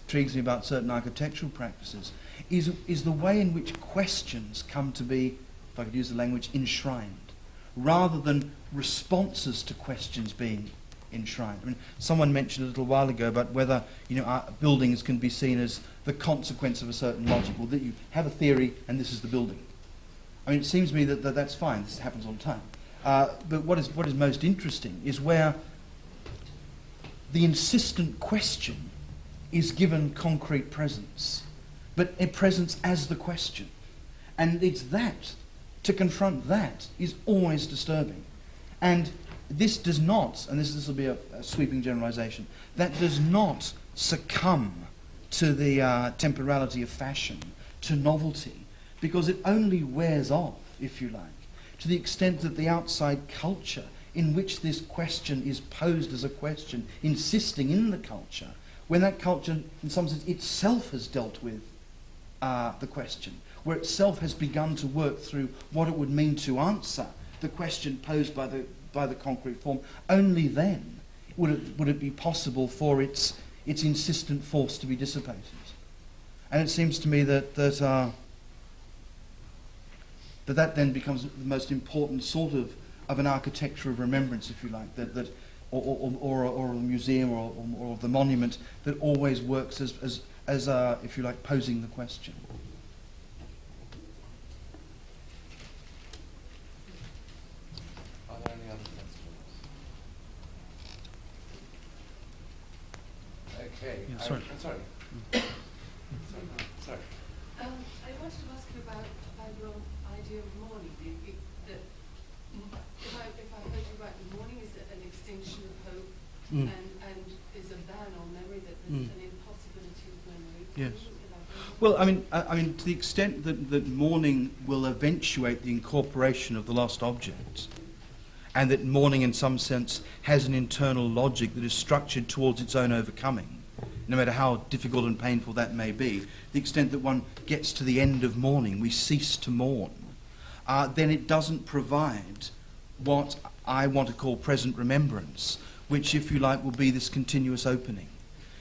intrigues me about certain architectural practices, is the way in which questions come to be, if I could use the language, enshrined, rather than responses to questions being enshrined. I mean, someone mentioned a little while ago about whether buildings can be seen as the consequence of a certain logic. Well, that you have a theory and this is the building. I mean, it seems to me that that's fine. This happens all the time. But what is most interesting is where the insistent question is given concrete presence, but a presence as the question. And it's that to confront that is always disturbing. And this does not, and this will be a sweeping generalization, that does not succumb to the temporality of fashion, to novelty, because it only wears off, if you like, to the extent that the outside culture in which this question is posed as a question, insisting in the culture, when that culture, in some sense, itself has dealt with the question, where itself has begun to work through what it would mean to answer the question posed by the concrete form, only then would it be possible for its insistent force to be dissipated. And it seems to me that that then becomes the most important sort of an architecture of remembrance, if you like, or a museum or the monument that always works as if you like, posing the question. Are there any other questions? Okay. Yeah, sorry. I'm sorry. Sorry. I wanted to ask you about your idea of mourning. If I heard you right, mourning is an extinction of hope and is a ban on memory, that there's an impossibility of memory. Yes. Can you elaborate? Well, I mean, to the extent that mourning will eventuate the incorporation of the lost object, and that mourning in some sense has an internal logic that is structured towards its own overcoming, no matter how difficult and painful that may be, the extent that one gets to the end of mourning, we cease to mourn, then it doesn't provide what I want to call present remembrance, which, if you like, will be this continuous opening.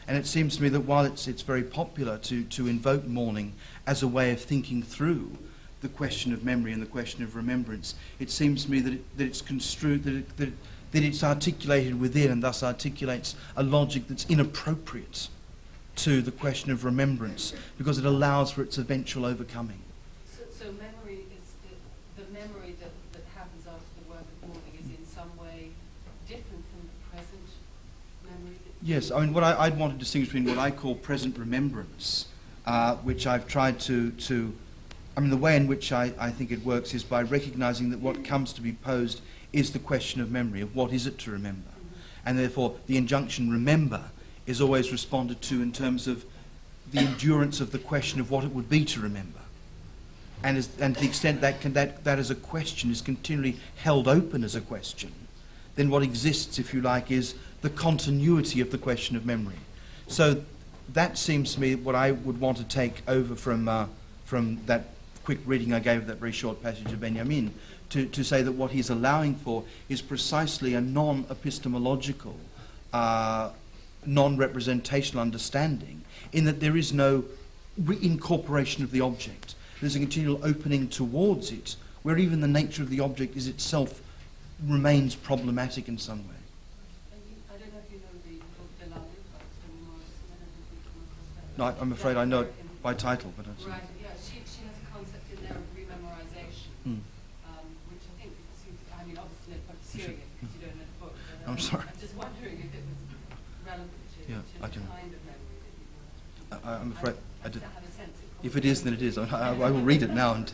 And it seems to me that while it's very popular to invoke mourning as a way of thinking through the question of memory and the question of remembrance, it seems to me that it's construed, that it's articulated within, and thus articulates a logic that's inappropriate to the question of remembrance, because it allows for its eventual overcoming. So memory is the memory that happens after the work of mourning is in some way different from the present memory? Yes, I mean, what I'd want to distinguish between what I call present remembrance, which I've tried to I mean, the way in which I think it works is by recognizing that what comes to be posed is the question of memory, of what is it to remember. And therefore, the injunction remember is always responded to in terms of the endurance of the question of what it would be to remember. And to the extent that as a question is continually held open as a question, then what exists, if you like, is the continuity of the question of memory. So that seems to me what I would want to take over from that quick reading I gave of that very short passage of Benjamin, to say that what he's allowing for is precisely a non-epistemological, non-representational understanding, in that there is no reincorporation of the object. There's a continual opening towards it, where even the nature of the object is itself remains problematic in some way. I don't know if you know the book The Love by Toni Morrison. I don't know if you've come across that. No, I'm afraid I know it by title, but it's... Right, yeah, she has a concept in there of rememorization, which I think seems, I mean, obviously they're quite pursuing it because you don't know the book. But, I'm sorry. I'm just wondering if it was relevant to I the don't know. kind of memory that you were. I'm afraid I did. have a sense If it is, then it is. I will read it now.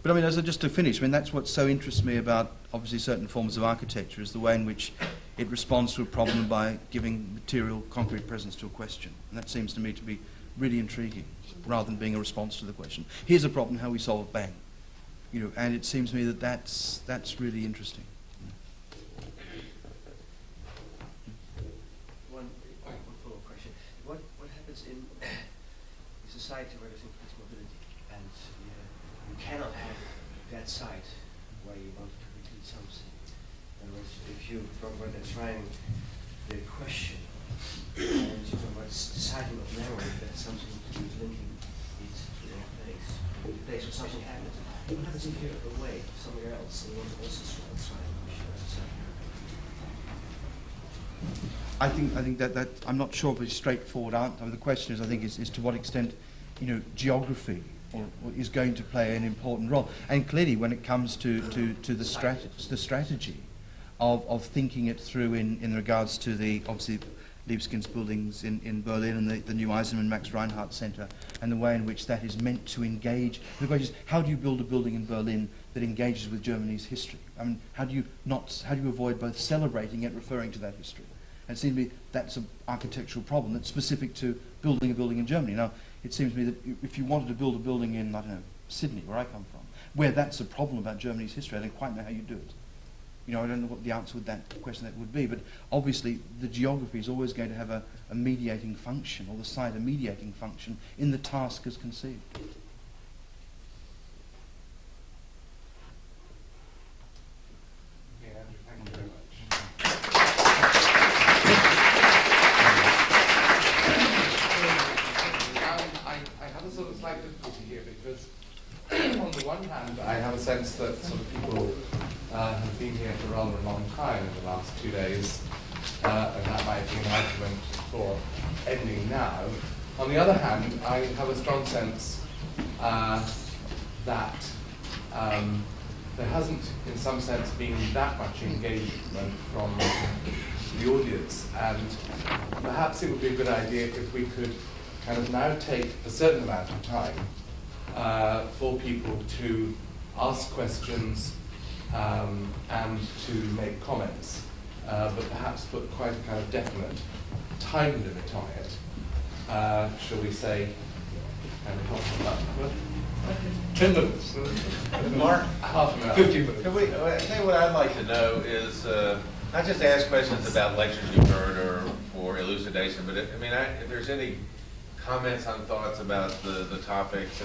But I mean, just to finish, I mean, that's what so interests me about, obviously, certain forms of architecture, is the way in which it responds to a problem by giving material, concrete presence to a question. And that seems to me to be really intriguing, rather than being a response to the question. Here's a problem, how we solve it, bang. You know, and it seems to me that that's really interesting. One follow-up question. What happens in a society where there's increased mobility and you cannot have that site where you want to repeat something? In other words, if you talk about enshrining the question and you talk about deciding of memory, that's something to do with linking it to a place where something happens. What happens if you're away somewhere else and you want to also try the question? I think that I'm not sure of a straightforward answer. I mean, the question is, I think, is to what extent, geography or is going to play an important role. And clearly, when it comes to the strategy of thinking it through in regards to the, obviously, Liebskind's buildings in Berlin and the new Eisenman Max Reinhardt Center, and the way in which that is meant to engage. The question is, how do you build a building in Berlin that engages with Germany's history? I mean, how do you avoid both celebrating and referring to that history? And it seems to me that's an architectural problem that's specific to building a building in Germany. Now, it seems to me that if you wanted to build a building in, I don't know, Sydney, where I come from, where that's a problem about Germany's history, I don't quite know how you do it. You know, I don't know what the answer to that question that would be, but obviously the geography is always going to have a mediating function, or the site a mediating function in the task as conceived. Okay, Andrew, thank you very much. I have a sort of slight difficulty here because on the one hand, I have a sense that sort of people have been here for rather a long time in the last 2 days, and that might be an argument for ending now. On the other hand, I have a strong sense that there hasn't, in some sense, been that much engagement from the audience, and perhaps it would be a good idea if we could kind of now take a certain amount of time for people to ask questions and to make comments, but perhaps put quite a kind of definite time limit on it. Shall we say, kind of 10 minutes? Mark? Half an hour. 50 minutes. I think what I'd like to know is, not just ask questions about lectures you've heard or for elucidation, but if there's any comments on thoughts about the topics,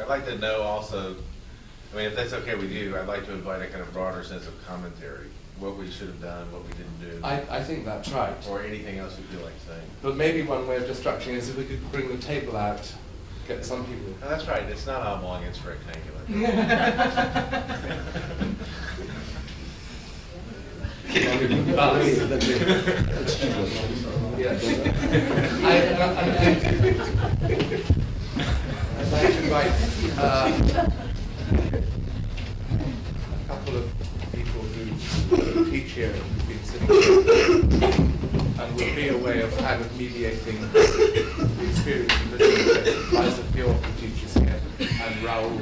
I'd like to know also, if that's okay with you, I'd like to invite a kind of broader sense of commentary, what we should have done, what we didn't do. I think that's right. Or anything else you feel like saying. But maybe one way of just structuring is if we could bring the table out, get some people. No, that's right, it's not oblong, it's rectangular. I'd like to invite a couple of people who teach here who've been sitting here and would be a way of kind of mediating the experience of listening to Liza, Fior, who teaches here, and Raoul,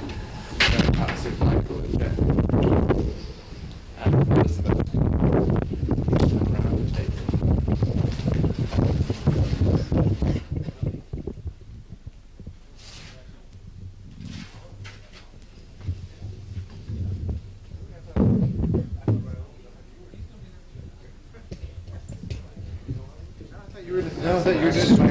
perhaps if Michael and Jeff, and Elizabeth around the table. No, I thought you were doing it.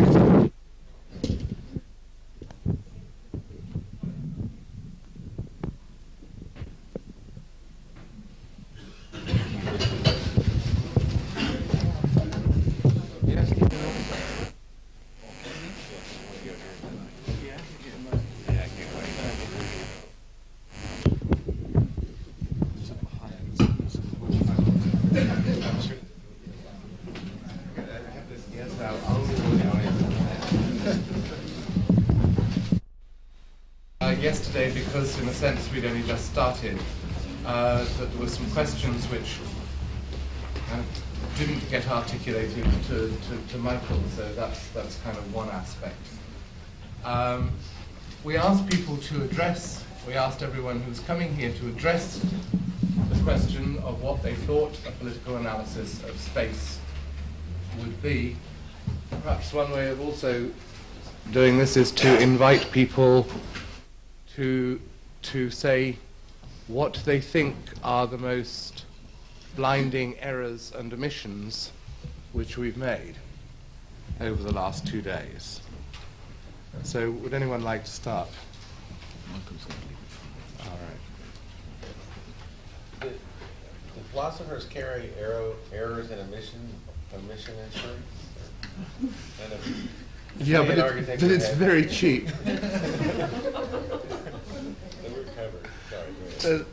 Yesterday, because in a sense we'd only just started, that there were some questions which didn't get articulated to Michael, so that's kind of one aspect. We asked people to address, we asked everyone who's coming here to address the question of what they thought a political analysis of space would be. Perhaps one way of also doing this is to invite people to say what they think are the most blinding errors and omissions which we've made over the last 2 days. So would anyone like to start? All right. Do philosophers carry errors and omission insurance? Yeah, but it's very cheap. We're covered. Sorry, go ahead. Two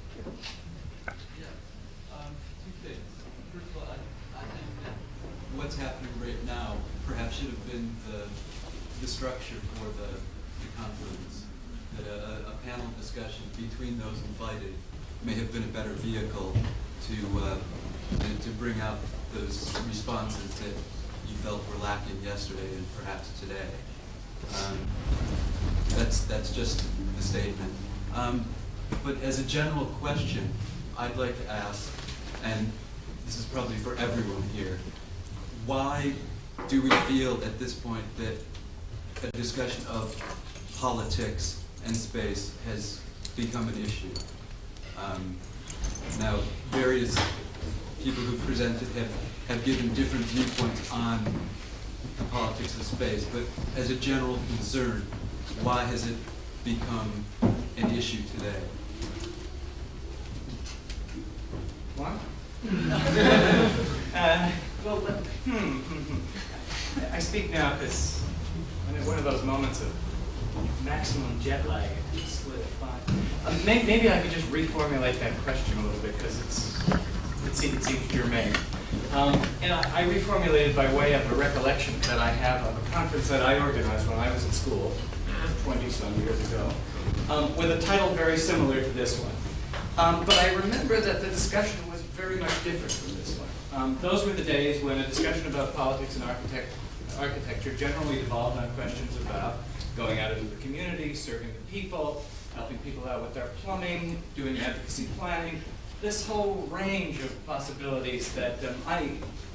things. First of all, I think that what's happening right now perhaps should have been the structure for the conference. That a panel discussion between those invited may have been a better vehicle to bring out those responses that you felt were lacking yesterday and perhaps today. That's just the statement. But as a general question, I'd like to ask, and this is probably for everyone here, why do we feel at this point that a discussion of politics and space has become an issue? Now, various people who presented have given different viewpoints on the politics of space, but as a general concern, why has it become an issue today? What? I speak now because I'm in one of those moments of maximum jet lag. It just slid by. Maybe I could just reformulate that question a little bit because it seems germane. And I reformulated by way of a recollection that I have of a conference that I organized when I was in school, 20-some years ago, with a title very similar to this one. But I remember that the discussion was very much different from this one. Those were the days when a discussion about politics and architecture generally devolved on questions about going out into the community, serving the people, helping people out with their plumbing, doing advocacy planning, this whole range of possibilities that I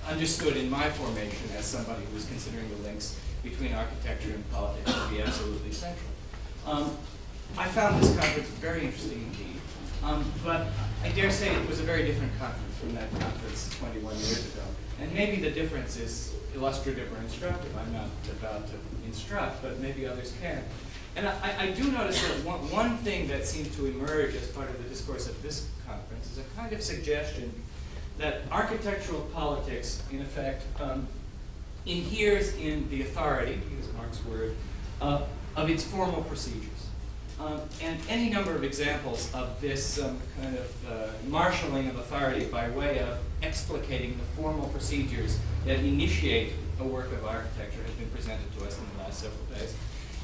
understood in my formation as somebody who was considering the links between architecture and politics to be absolutely central. I found this conference very interesting indeed, but I dare say it was a very different conference from that conference 21 years ago. And maybe the difference is illustrative or instructive. I'm not about to instruct, but maybe others can. And I do notice that one thing that seems to emerge as part of the discourse of this conference is a kind of suggestion that architectural politics, in effect, inheres in the authority, to use Mark's word, of its formal procedures. And any number of examples of this kind of marshalling of authority by way of explicating the formal procedures that initiate a work of architecture has been presented to us in the last several days.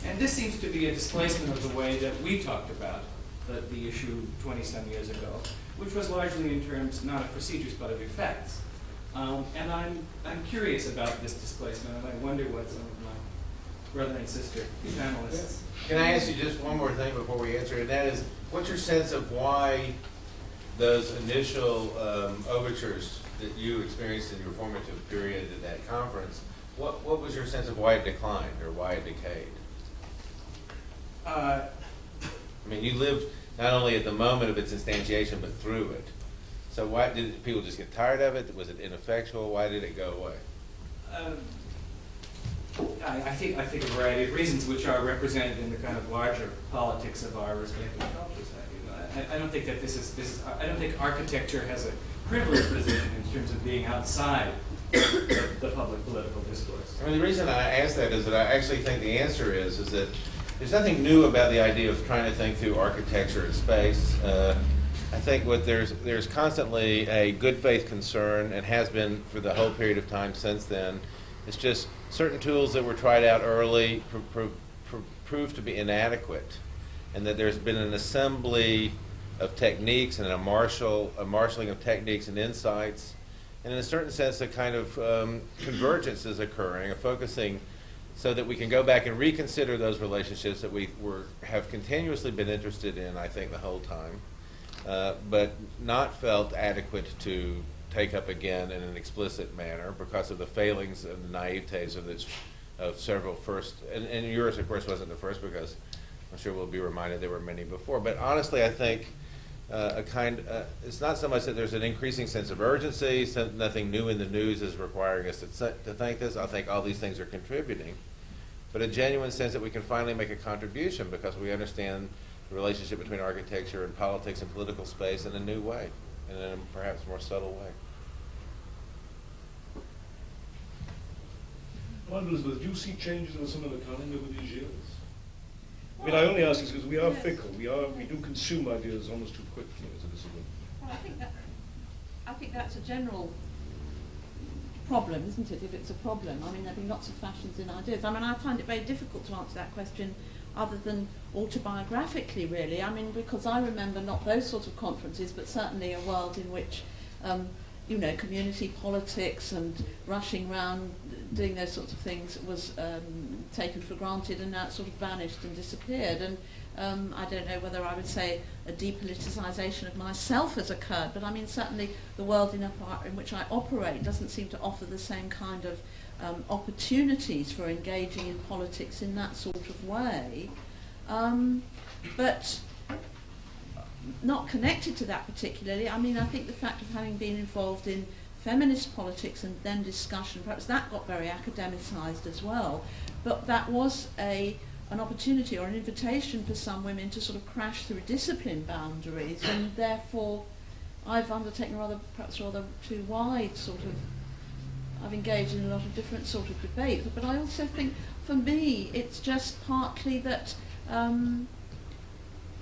And this seems to be a displacement of the way that we talked about the issue 20-some years ago, which was largely in terms not of procedures but of effects. And I'm curious about this displacement, and I wonder what some of my brother and sister panelists. Can I ask you just one more thing before we answer it? And that is, what's your sense of why those initial overtures that you experienced in your formative period at that conference, what was your sense of why it declined or why it decayed? I mean, you lived not only at the moment of its instantiation, but through it. So why did people just get tired of it? Was it ineffectual? Why did it go away? I think a variety of reasons which are represented in the kind of larger politics of our respective cultures. I don't think that this is. I don't think architecture has a privileged position in terms of being outside the public political discourse. I mean, the reason I ask that is that I actually think the answer is that there's nothing new about the idea of trying to think through architecture and space. I think there's constantly a good faith concern, and has been for the whole period of time since then. It's just certain tools that were tried out early proved to be inadequate, and that there's been an assembly of techniques and a marshalling of techniques and insights, and in a certain sense a kind of convergence is occurring, a focusing, so that we can go back and reconsider those relationships that we have continuously been interested in, I think, the whole time, but not felt adequate to take up again in an explicit manner because of the failings and the naivetes of several first, and yours, of course, wasn't the first, because I'm sure we'll be reminded there were many before. But honestly, I think it's not so much that there's an increasing sense of urgency, nothing new in the news is requiring us to think this. I think all these things are contributing, but a genuine sense that we can finally make a contribution because we understand the relationship between architecture and politics and political space in a new way, and in a perhaps more subtle way. Well, Elizabeth, do you see changes in some of the kind over these years? I mean, I only ask this because we are fickle. We do consume ideas almost too quickly as a discipline. Well, I think that's a general problem, isn't it? If it's a problem, I mean, there've been lots of fashions in ideas. I mean, I find it very difficult to answer that question, other than autobiographically, really. I mean, because I remember not those sort of conferences, but certainly a world in which, community politics and rushing around doing those sorts of things was taken for granted, and now it sort of vanished and disappeared. And I don't know whether I would say a depoliticisation of myself has occurred, but I mean certainly the world in which I operate doesn't seem to offer the same kind of opportunities for engaging in politics in that sort of way. But not connected to that particularly, I mean I think the fact of having been involved in feminist politics and then discussion, perhaps that got very academicised as well, but that was an opportunity or an invitation for some women to sort of crash through discipline boundaries, and therefore I've undertaken perhaps rather too wide sort of, I've engaged in a lot of different sort of debate, but I also think for me it's just partly that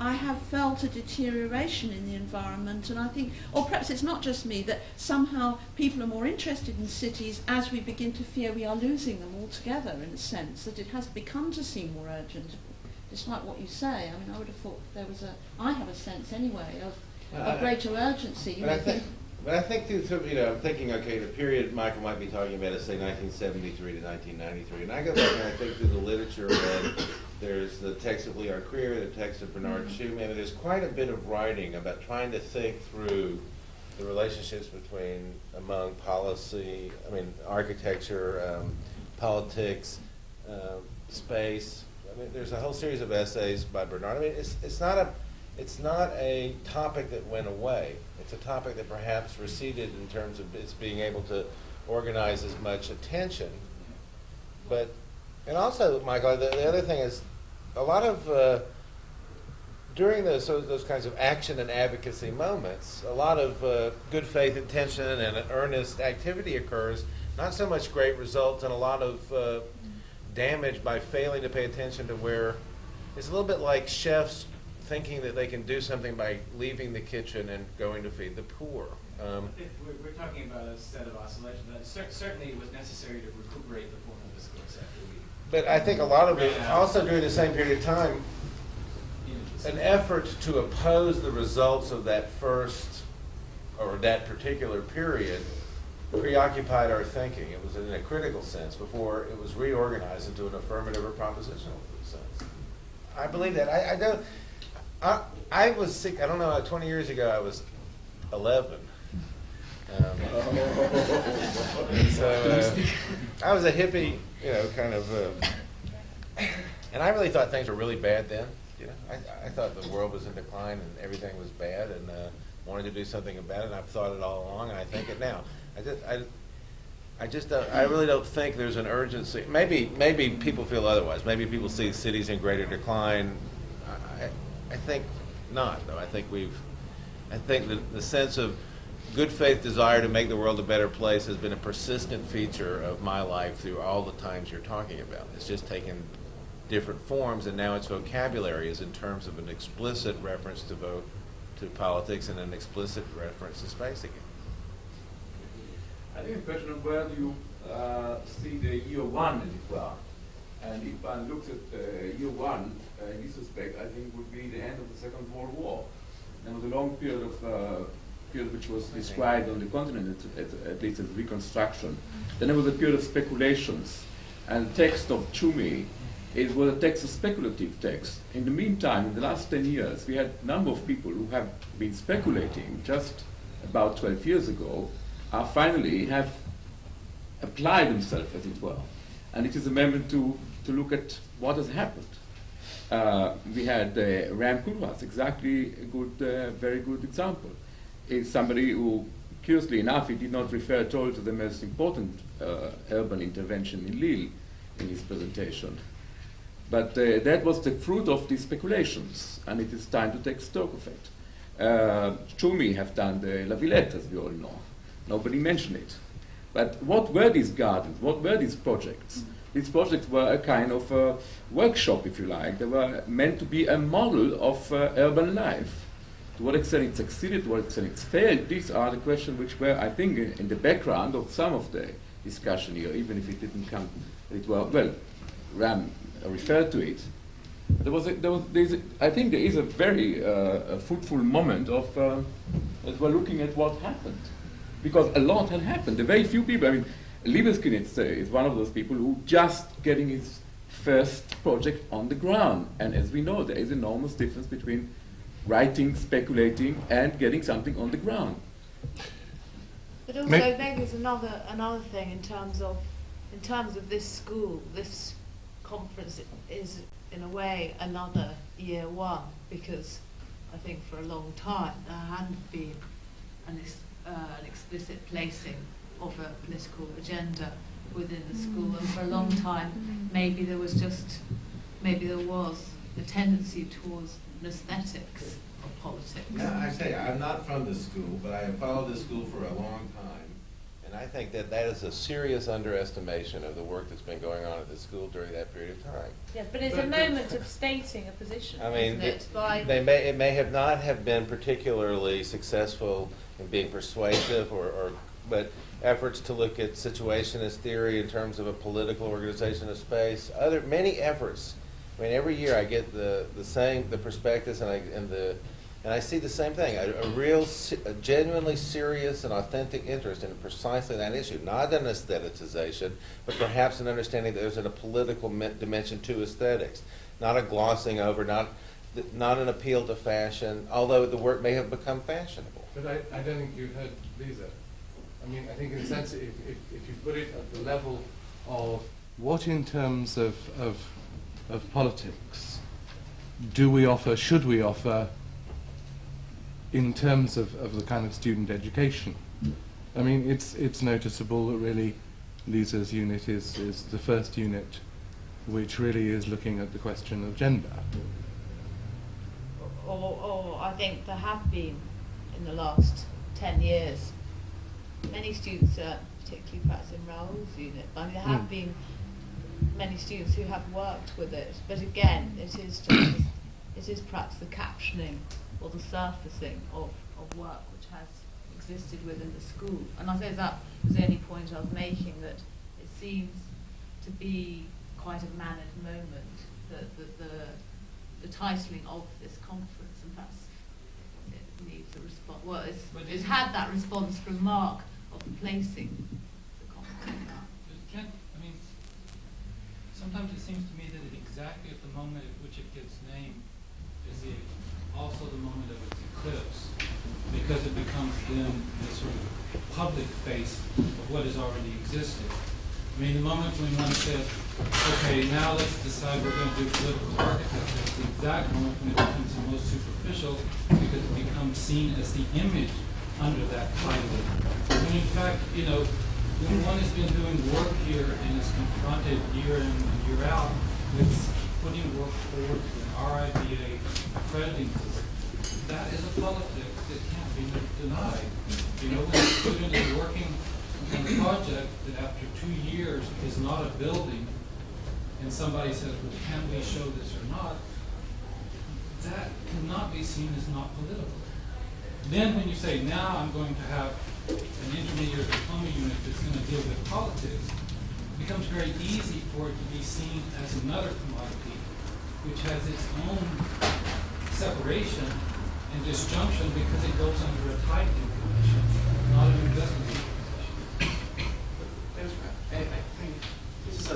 I have felt a deterioration in the environment, and I think, or perhaps it's not just me, that somehow people are more interested in cities as we begin to fear we are losing them altogether, in a sense, that it has become to seem more urgent, despite what you say. I mean, I would have thought there was I have a sense anyway, of greater urgency. But I think I'm thinking, okay, the period Michael might be talking about is, say, 1973 to 1993. And I go back and I think through the literature, and there's the text of Leon Creer, the text of Bernard Schumann, and there's quite a bit of writing about trying to think through the relationships among policy, architecture, politics, space. I mean, there's a whole series of essays by Bernard. I mean, it's not a topic that went away. It's a topic that perhaps receded in terms of its being able to organize as much attention. And also, Michael, the other thing is, a lot of, during those kinds of action and advocacy moments, a lot of good faith intention and an earnest activity occurs, not so much great results, and a lot of damage by failing to pay attention to where, it's a little bit like chefs thinking that they can do something by leaving the kitchen and going to feed the poor. We're talking about a set of oscillations. Certainly it was necessary to recuperate the form of discourse after we... But I think a lot of it, also during the same period of time, an effort to oppose the results of that first, or that particular period, preoccupied our thinking. It was in a critical sense before it was reorganized into an affirmative or propositional sense. I believe that. I was sick, I don't know, 20 years ago I was 11. So I was a hippie, kind of, and I really thought things were really bad then. I thought the world was in decline and everything was bad, and wanted to do something about it, and I've thought it all along, and I think it now. I really don't think there's an urgency. Maybe people feel otherwise. Maybe people see cities in greater decline. I think not, though. I think the sense of good faith desire to make the world a better place has been a persistent feature of my life through all the times you're talking about. It's just taken different forms, and now its vocabulary is in terms of an explicit reference to politics and an explicit reference to space again. I think a question of where do you see the year one, as it were. And if one looks at year one, in this respect, I think would be the end of the Second World War. There was a long period which was described on the continent, at least as reconstruction. Then there was a period of speculations. And the text of Toomey, it was a text, a speculative text. In the meantime, in the last 10 years, we had a number of people who have been speculating just about 12 years ago, finally have applied themselves, as it were. And it is a moment to look at what has happened. We had Ram Kulwas, exactly a good, very good example. Is somebody who, curiously enough, he did not refer at all to the most important urban intervention in Lille in his presentation. But that was the fruit of these speculations, and it is time to take stock of it. Toomey have done the La Villette, as we all know. Nobody mentioned it. But what were these gardens? What were these projects? These projects were a kind of a workshop, if you like. They were meant to be a model of urban life. To what extent it succeeded, to what extent it failed, these are the questions which were, I think, in the background of some of the discussion here, even if it didn't come, Ram referred to it. I think there is a very fruitful moment of as we're looking at what happened. Because a lot had happened. Very few people, Libeskind is one of those people who just getting his first project on the ground. And as we know, there is enormous difference between writing, speculating, and getting something on the ground. But also, maybe there's another thing in terms of this school. This conference is in a way another year one, because I think for a long time there hadn't been an explicit placing of a political agenda within the school, and for a long time maybe there was a tendency towards an aesthetics of politics. Yeah, I say, I'm not from the school, but I have followed the school for a long time, and I think that that is a serious underestimation of the work that's been going on at the school during that period of time. Yeah, but it's a moment of stating a position, I mean, isn't it? it may have not have been particularly successful in being persuasive, but efforts to look at situationist theory in terms of a political organization of space, many efforts. I mean, every year I get the prospectus, and I see the same thing, a genuinely serious and authentic interest in precisely that issue, not an aestheticization, but perhaps an understanding that there's a political dimension to aesthetics, not a glossing over, not an appeal to fashion, although the work may have become fashionable. But I don't think you heard Liza. I mean, I think in a sense, if you put it at the level of what in terms of politics do we offer, should we offer, in terms of the kind of student education, I mean, it's noticeable that really Liza's unit is the first unit which really is looking at the question of gender. Or I think there have been, in the last 10 years, many students, particularly perhaps in Raoul's unit, I mean, there have been many students who have worked with it, but again, it is perhaps the captioning or the surfacing of work which has existed within the school. And I think that was the only point I was making, that it seems to be quite a mannered moment, that the titling of this conference, and perhaps it needs a response. Well, it's had that response from Mark of placing the conference. I mean, sometimes it seems to me that exactly at the moment at which it gets named is also the moment of its eclipse, because it becomes then the sort of public face of what has already existed. I mean, the moment when one says, okay, now let's decide we're going to do political architecture, it's the exact moment when it becomes the most superficial, because it becomes seen as the image under that title. When in fact, you know, when one has been doing work here and is confronted year in and year out with putting work forward to an RIBA accrediting system, that is a politics that can't be denied. You know, when a student is working on a project that after 2 years is not a building, and somebody says, well, can we show this or not, that cannot be seen as not political. Then when you say, now I'm going to have an intermediate diploma unit that's going to deal with politics, it becomes very easy for it to be seen as another commodity, which has its own separation and disjunction because it goes under a titling condition, not an investment condition. I think this is it's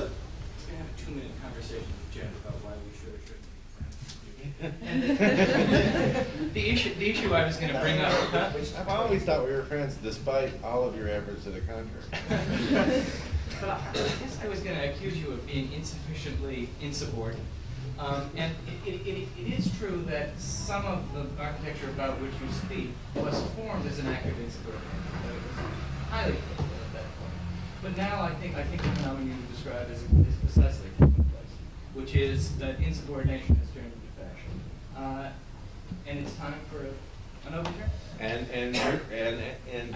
going to have a 2-minute conversation with Jen about why we should or shouldn't be friends. The issue I was going to bring up. I've always thought we were friends, despite all of your efforts to the contrary. But I guess I was going to accuse you of being insufficiently insubordinate. And it is true that some of the architecture about which you speak was formed as an act of insubordination. It was highly political at that point. But now I think the phenomenon you described is precisely taking place, which is that insubordination has turned into fashion. And it's time for an overturn. And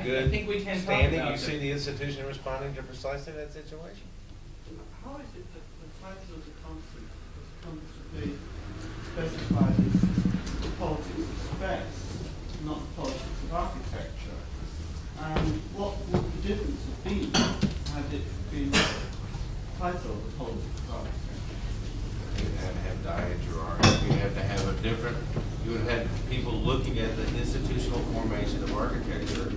good I think we can standing, talk about you see the institution responding to precisely that situation? How is it that the title of the conference has come to be specified as the politics of space, not the politics of architecture? And what would the difference have been had it been titled the politics of architecture? You'd have to have diagram. You'd have to have a different, you would have had people looking at the institutional formation of architecture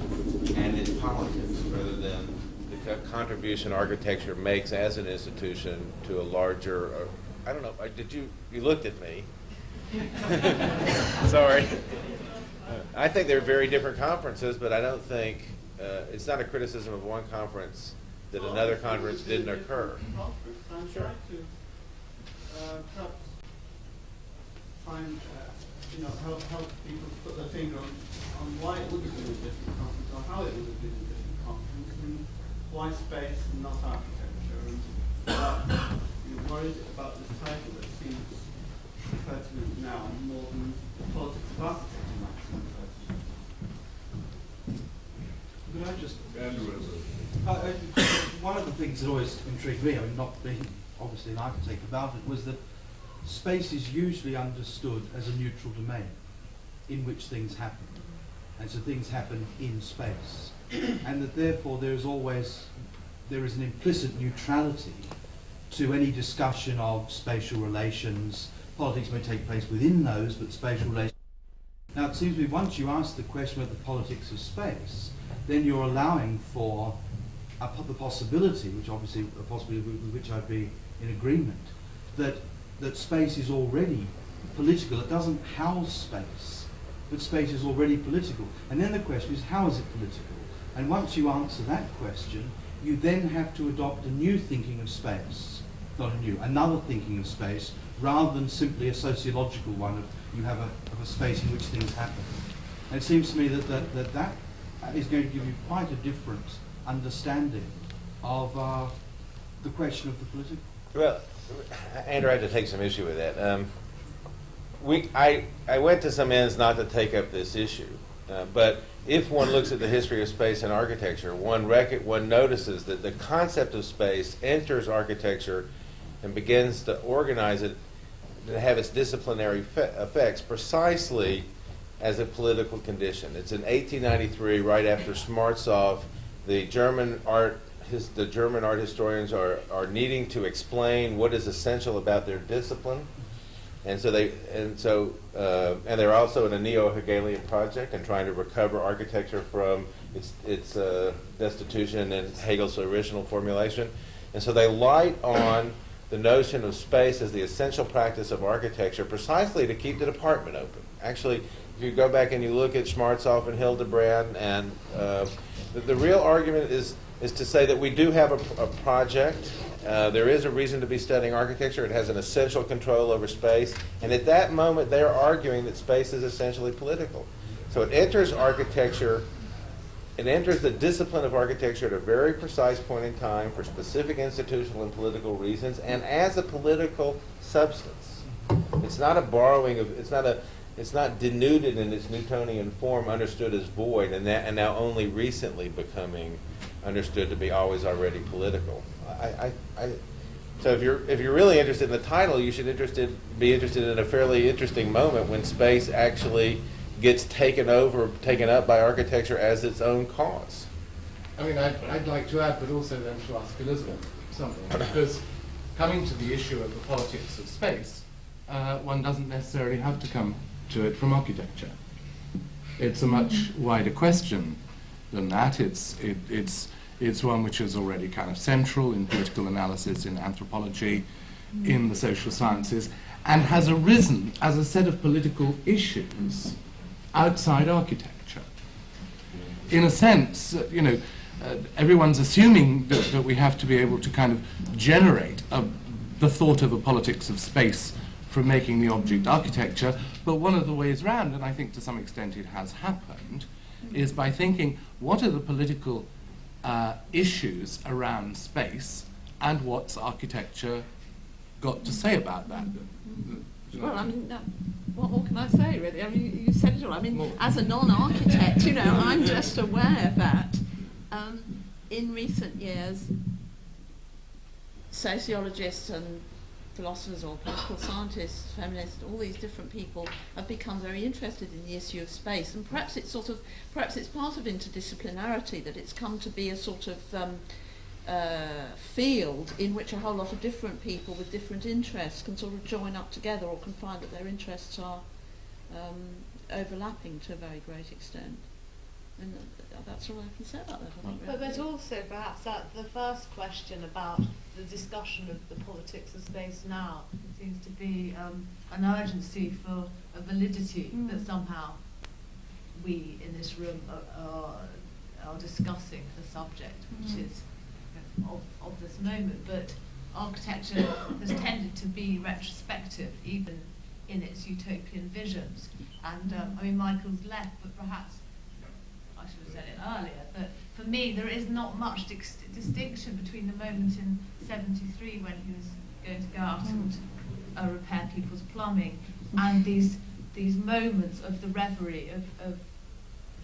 and its politics rather than the contribution architecture makes as an institution to a larger, I don't know, you looked at me. Sorry. I think they're very different conferences, but I don't think, it's not a criticism of one conference that another conference didn't occur. I'm trying to perhaps find, help people put their finger on why it would have been a different conference, or how it would have been a different conference, and why space and not architecture, and you're worried about this title that seems pertinent now more than the politics of architecture might seem pertinent. Could I just, Andrew, as a one of the things that always intrigued me, I mean, not being obviously an architect about it, was that space is usually understood as a neutral domain in which things happen. And so things happen in space. And that therefore there is an implicit neutrality to any discussion of spatial relations. Politics may take place within those, but spatial relations. Now it seems to me once you ask the question of the politics of space, then you're allowing for the possibility, which obviously a possibility with which I'd be in agreement, that space is already political. It doesn't house space, but space is already political. And then the question is, how is it political? And once you answer that question, you then have to adopt a new thinking of space, another thinking of space, rather than simply a sociological one of you have a space in which things happen. And it seems to me that is going to give you quite a different understanding of the question of the political. Well, Andrew, I had to take some issue with that. I went to some ends not to take up this issue, but if one looks at the history of space and architecture, one notices that the concept of space enters architecture and begins to organize it to have its disciplinary effects precisely as a political condition. It's in 1893, right after Schwarzkopf, the German art historians are needing to explain what is essential about their discipline, and they're also in a neo-Hegelian project and trying to recover architecture from its destitution and Hegel's original formulation, and so they light on the notion of space as the essential practice of architecture precisely to keep the department open. Actually, if you go back and you look at Schwarzkopf and Hildebrand, and the real argument is to say that we do have a project. There is a reason to be studying architecture. It has an essential control over space. And at that moment, they're arguing that space is essentially political. So it enters architecture, it enters the discipline of architecture at a very precise point in time for specific institutional and political reasons, and as a political substance. It's not a borrowing of, it's not denuded in its Newtonian form, understood as void, and now only recently becoming understood to be always already political. So if you're really interested in the title, you should be interested in a fairly interesting moment when space actually gets taken up by architecture as its own cause. I mean, I'd like to add, but also then to ask Elizabeth something, because coming to the issue of the politics of space, one doesn't necessarily have to come to it from architecture. It's a much wider question than that. It's one which is already kind of central in political analysis, in anthropology, in the social sciences, and has arisen as a set of political issues outside architecture. In a sense, everyone's assuming that we have to be able to kind of generate the thought of a politics of space from making the object architecture, but one of the ways round, and I think to some extent it has happened, is by thinking what are the political issues around space and what's architecture got to say about that. Well, I mean, what more can I say, really? I mean, you said it all. I mean, as a non-architect, I'm just aware that in recent years, sociologists and philosophers or political scientists, feminists, all these different people have become very interested in the issue of space, and perhaps it's part of interdisciplinarity, that it's come to be a sort of field in which a whole lot of different people with different interests can sort of join up together, or can find that their interests are overlapping to a very great extent. And that's all I can say about that. I think But also perhaps that the first question about the discussion of the politics of space now seems to be an urgency for a validity that somehow we in this room are discussing the subject, which is of this moment. But architecture has tended to be retrospective, even in its utopian visions. And I mean, Michael's left, but perhaps I should have said it earlier, but for me there is not much distinction between the moment in '73 when he was going to go out and repair people's plumbing and these moments of the reverie of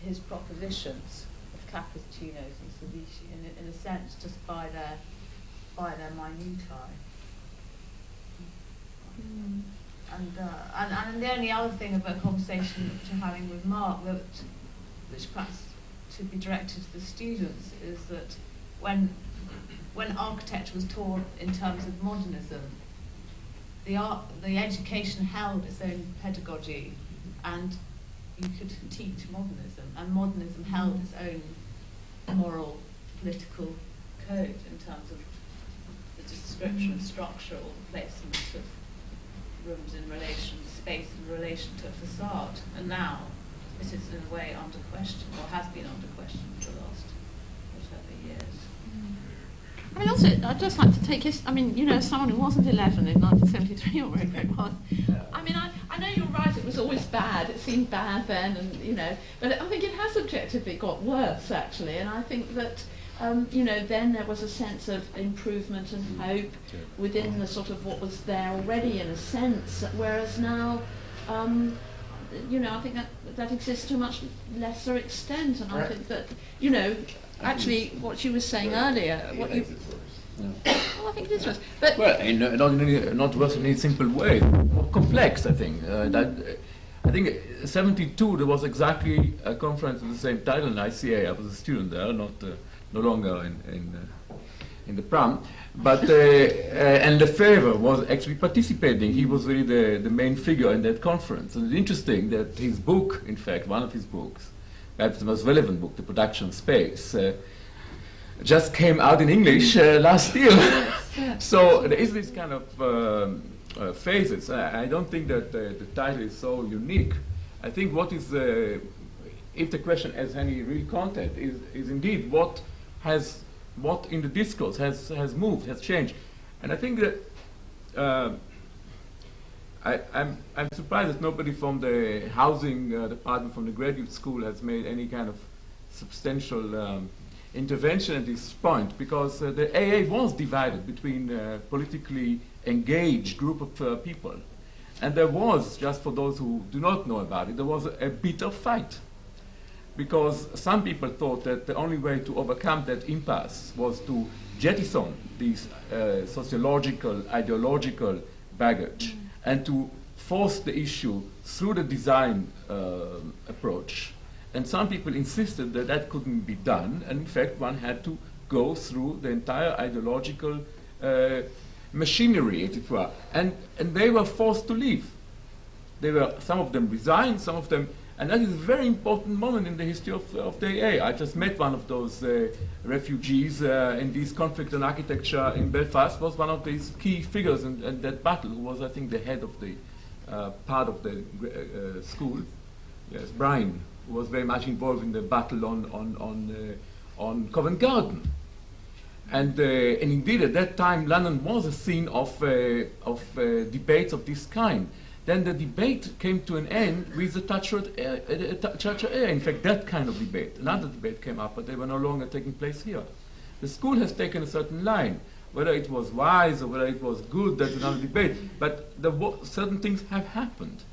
his propositions of Cappuccinos and Salvici, in a sense, just by their minutiae. And the only other thing about a conversation which I'm having with Mark, which perhaps should be directed to the students, is that when architecture was taught in terms of modernism, the education held its own pedagogy, and you could teach modernism, and modernism held its own moral, political code in terms of the description of structure or the placement of rooms in relation to space in relation to a facade. And now this is in a way under question, or has been under question for the last whatever years. I mean, also, I'd just like to take his, I mean, you know, someone who wasn't 11 in 1973 or wherever it was, I mean, I know you're right, it was always bad, it seemed bad then, and, you know, but I think it has objectively got worse, actually, and I think that, you know, then there was a sense of improvement and hope within the sort of what was there already, in a sense, whereas now, you know, I think that exists to a much lesser extent, and I think that, you know, actually, what you were saying earlier, what you... Well, I think it is worse. But Well, not worse in any simple way. More complex, I think. I think 1972 there was exactly a conference with the same title in ICA. I was a student there, no longer in the pram. But and Lefebvre was actually participating. He was really the main figure in that conference. And it's interesting that his book, in fact, one of his books, perhaps the most relevant book, The Production of Space, just came out in English last year. So there is this kind of phases. I don't think that the title is so unique. I think what is, if the question has any real content, is indeed what in the discourse has moved, has changed. And I think that I'm surprised that nobody from the housing department from the graduate school has made any kind of substantial intervention at this point, because the AA was divided between politically engaged group of people. And there was, just for those who do not know about it, there was a bitter fight. Because some people thought that the only way to overcome that impasse was to jettison these sociological, ideological baggage and to force the issue through the design approach. And some people insisted that that couldn't be done, and in fact one had to go through the entire ideological machinery, as it were. And they were forced to leave. Some of them resigned, some of them, and that is a very important moment in the history of the AA. I just met one of those refugees in this conflict on architecture in Belfast, was one of these key figures in that battle, who was, I think, the head of the part of the school. Yes, Brian, who was very much involved in the battle on Covent Garden. And indeed, at that time, London was a scene of debates of this kind. Then the debate came to an end with the Thatcher era. In fact, that kind of debate. Another debate came up, but they were no longer taking place here. The school has taken a certain line. Whether it was wise or whether it was good, that's another debate. But certain things have happened.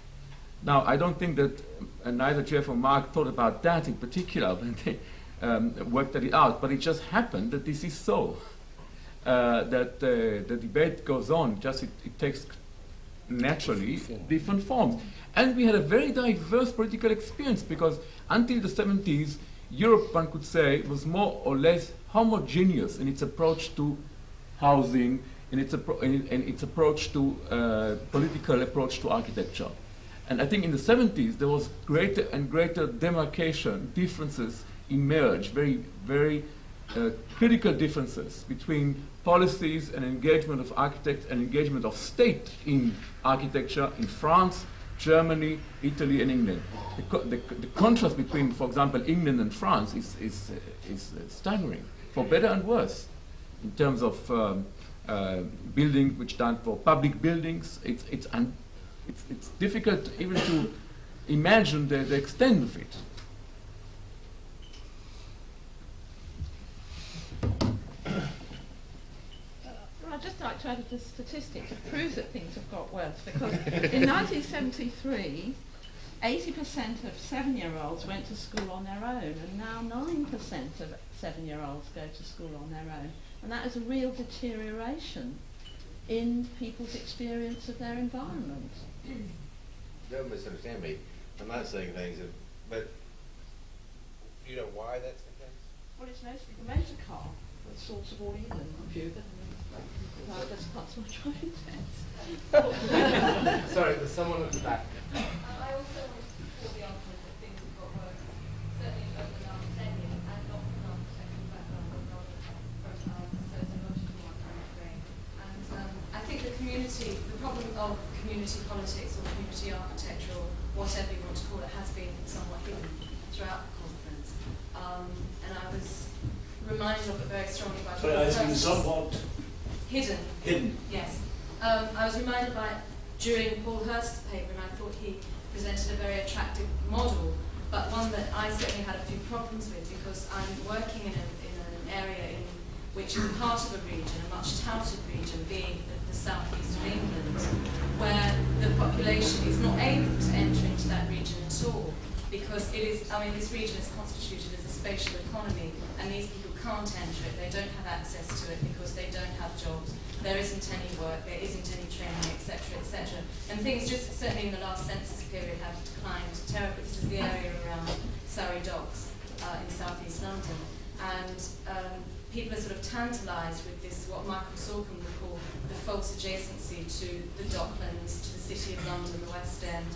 Now, I don't think that neither Jeff or Mark thought about that in particular when they worked it out, but it just happened that this is so. That the debate goes on, just it takes naturally different forms. And we had a very diverse political experience, because until the 70s, Europe, one could say, was more or less homogeneous in its approach to housing, in its approach to political approach to architecture. And I think in the 70s, there was greater and greater demarcation, differences emerge very, very critical differences between policies and engagement of architects and engagement of state in architecture in France, Germany, Italy, and England. The contrast between, for example, England and France is staggering, for better and worse, in terms of building which done for public buildings. It's difficult even to imagine the extent of it. I'd just like to add a statistic to prove that things have got worse, because in 1973, 80% of 7-year-olds went to school on their own, and now 9% of 7-year-olds go to school on their own. And that is a real deterioration in people's experience of their environment. Don't misunderstand me. I'm not saying things, but do you know why that's the case? Well, it's mostly the motor car that's sort of all even computer. That's my driving test. Sorry, there's someone at the back. I also want to support the argument that things have got worse, certainly over the last 10 years, and not from an architectural background, but rather from a sociological one, I'm afraid. And I think the problem of community politics or community architecture, or whatever you want to call it, has been somewhat hidden throughout the conference. And I was reminded of it very strongly by So it has been somewhat hidden. Hidden. Yes. I was reminded by during Paul Hurst's paper, and I thought he presented a very attractive model, but one that I certainly had a few problems with, because I'm working in an area in which is part of a region, a much touted region, being the southeast of England, where the population is not able to enter into that region at all, because it is, this region is constituted as a spatial economy, and these people can't enter it, they don't have access to it because they don't have jobs, there isn't any work, there isn't any training, etc., etc. And things just certainly in the last census period have declined terribly. This is the area around Surrey Docks in southeast London. And people are sort of tantalised with this, what Michael Sorkin would call the false adjacency to the Docklands, to the City of London, the West End.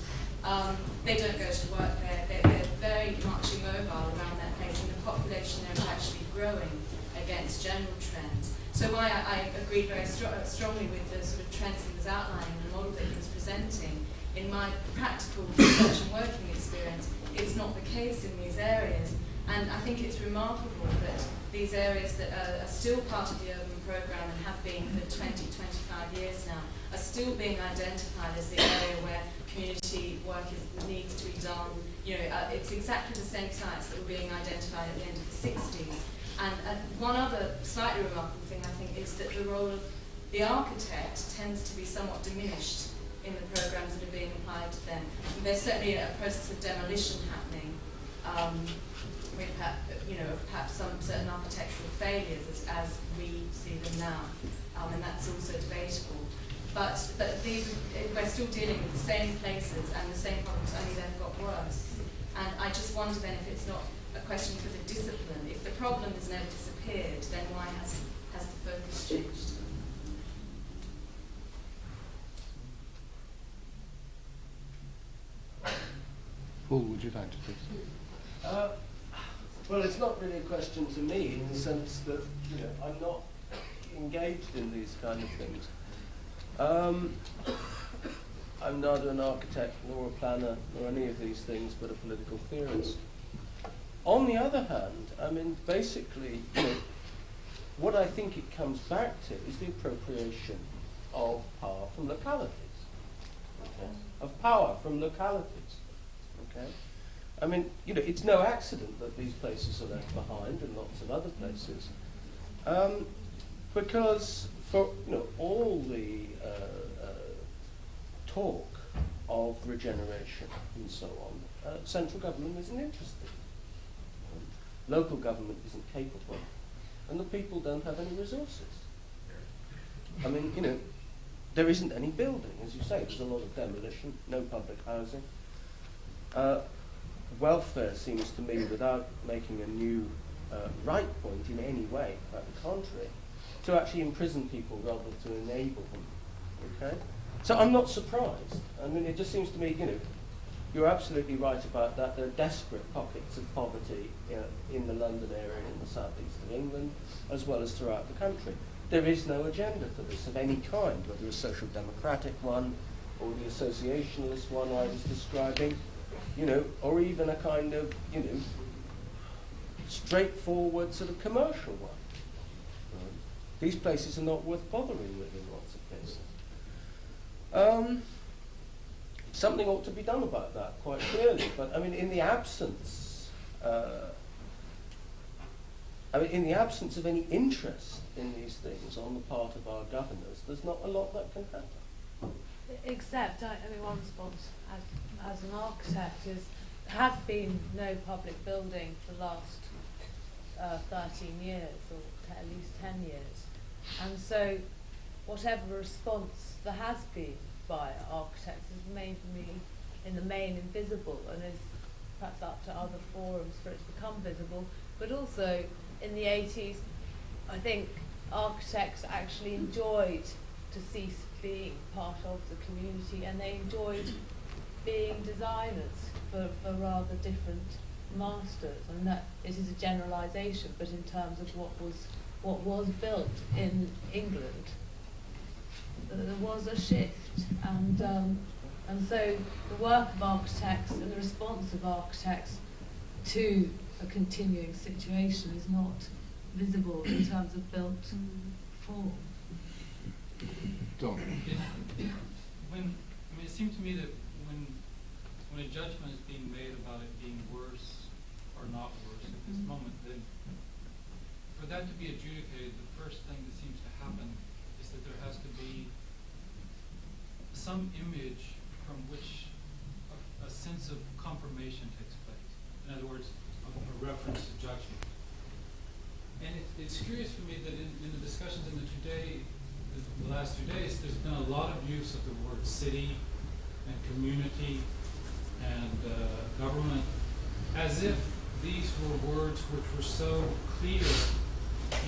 They don't go to work there, they're very much immobile around that place, and the population there is actually growing against general trends. So why I agreed very strongly with the sort of trends he was outlining, the model that he was presenting. In my practical research and working experience, it's not the case in these areas. And I think it's remarkable that these areas that are still part of the urban programme and have been for 20, 25 years now, are still being identified as the area where community work needs to be done. It's exactly the same sites that were being identified at the end of the 60s. And one other slightly remarkable thing, I think, is that the role of the architect tends to be somewhat diminished in the programmes that are being applied to them. And there's certainly a process of demolition happening, with perhaps some certain architectural failures as we see them now, and that's also debatable. But we're still dealing with the same places and the same problems, only they've got worse. And I just wonder then if it's not a question for the discipline. If the problem has never disappeared, then why has the focus changed? Paul, would you like to please? Well, it's not really a question to me in the sense that I'm not engaged in these kind of things. I'm neither an architect nor a planner nor any of these things, but a political theorist. On the other hand, basically, what I think it comes back to is the appropriation of power from localities. Okay? Of power from localities. Okay? It's no accident that these places are left behind and lots of other places. Because for all the talk of regeneration and so on, central government isn't interested. Local government isn't capable, and the people don't have any resources. There isn't any building, as you say. There's a lot of demolition, no public housing. Welfare seems to me, without making a new right point in any way, quite the contrary, to actually imprison people rather than to enable them. Okay? So I'm not surprised. It just seems to me, you're absolutely right about that. There are desperate pockets of poverty in the London area and in the southeast of England, as well as throughout the country. There is no agenda for this of any kind, whether a social democratic one or the associationalist one I was describing, or even a kind of, straightforward sort of commercial one. These places are not worth bothering with in lots of cases. Something ought to be done about that quite clearly, but I mean, in the absence of any interest in these things on the part of our governors, there's not a lot that can happen. Except, one response as an architect is there has been no public building for the last 13 years, or at least 10 years. And so whatever response there has been by architects has made me, in the main, invisible, and is perhaps up to other forums for it to become visible. But also, in the 80s, I think architects actually enjoyed to cease being part of the community, and they enjoyed being designers for rather different masters. And that it is a generalisation, but in terms of what was built in England, there was a shift, and so the work of architects and the response of architects to a continuing situation is not visible in terms of built form. It seemed to me that when a judgment is being made about it being worse or not worse at this moment, then for that to be adjudicated, the first thing that seems to happen is that there has to be some image from which a sense of confirmation takes place. In other words, a reference to judgment. And it's curious for me that in the discussions in the last 2 days, there's been a lot of use of the word city and community and government, as if these were words which were so clear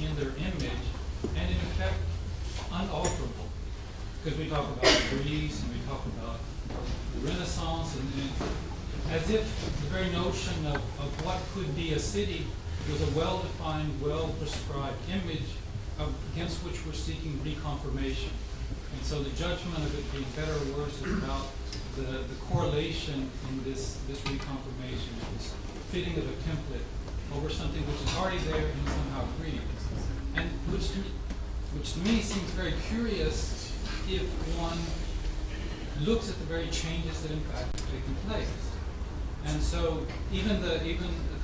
in their image and in effect unalterable. Because we talk about Greece and we talk about the Renaissance, and as if the very notion of what could be a city was a well-defined, well-prescribed image against which we're seeking reconfirmation. And so the judgment of it being better or worse is about the correlation in this reconfirmation, this fitting of a template over something which is already there and somehow agreed. And which to me seems very curious if one looks at the very changes that in fact have taken place. And so even the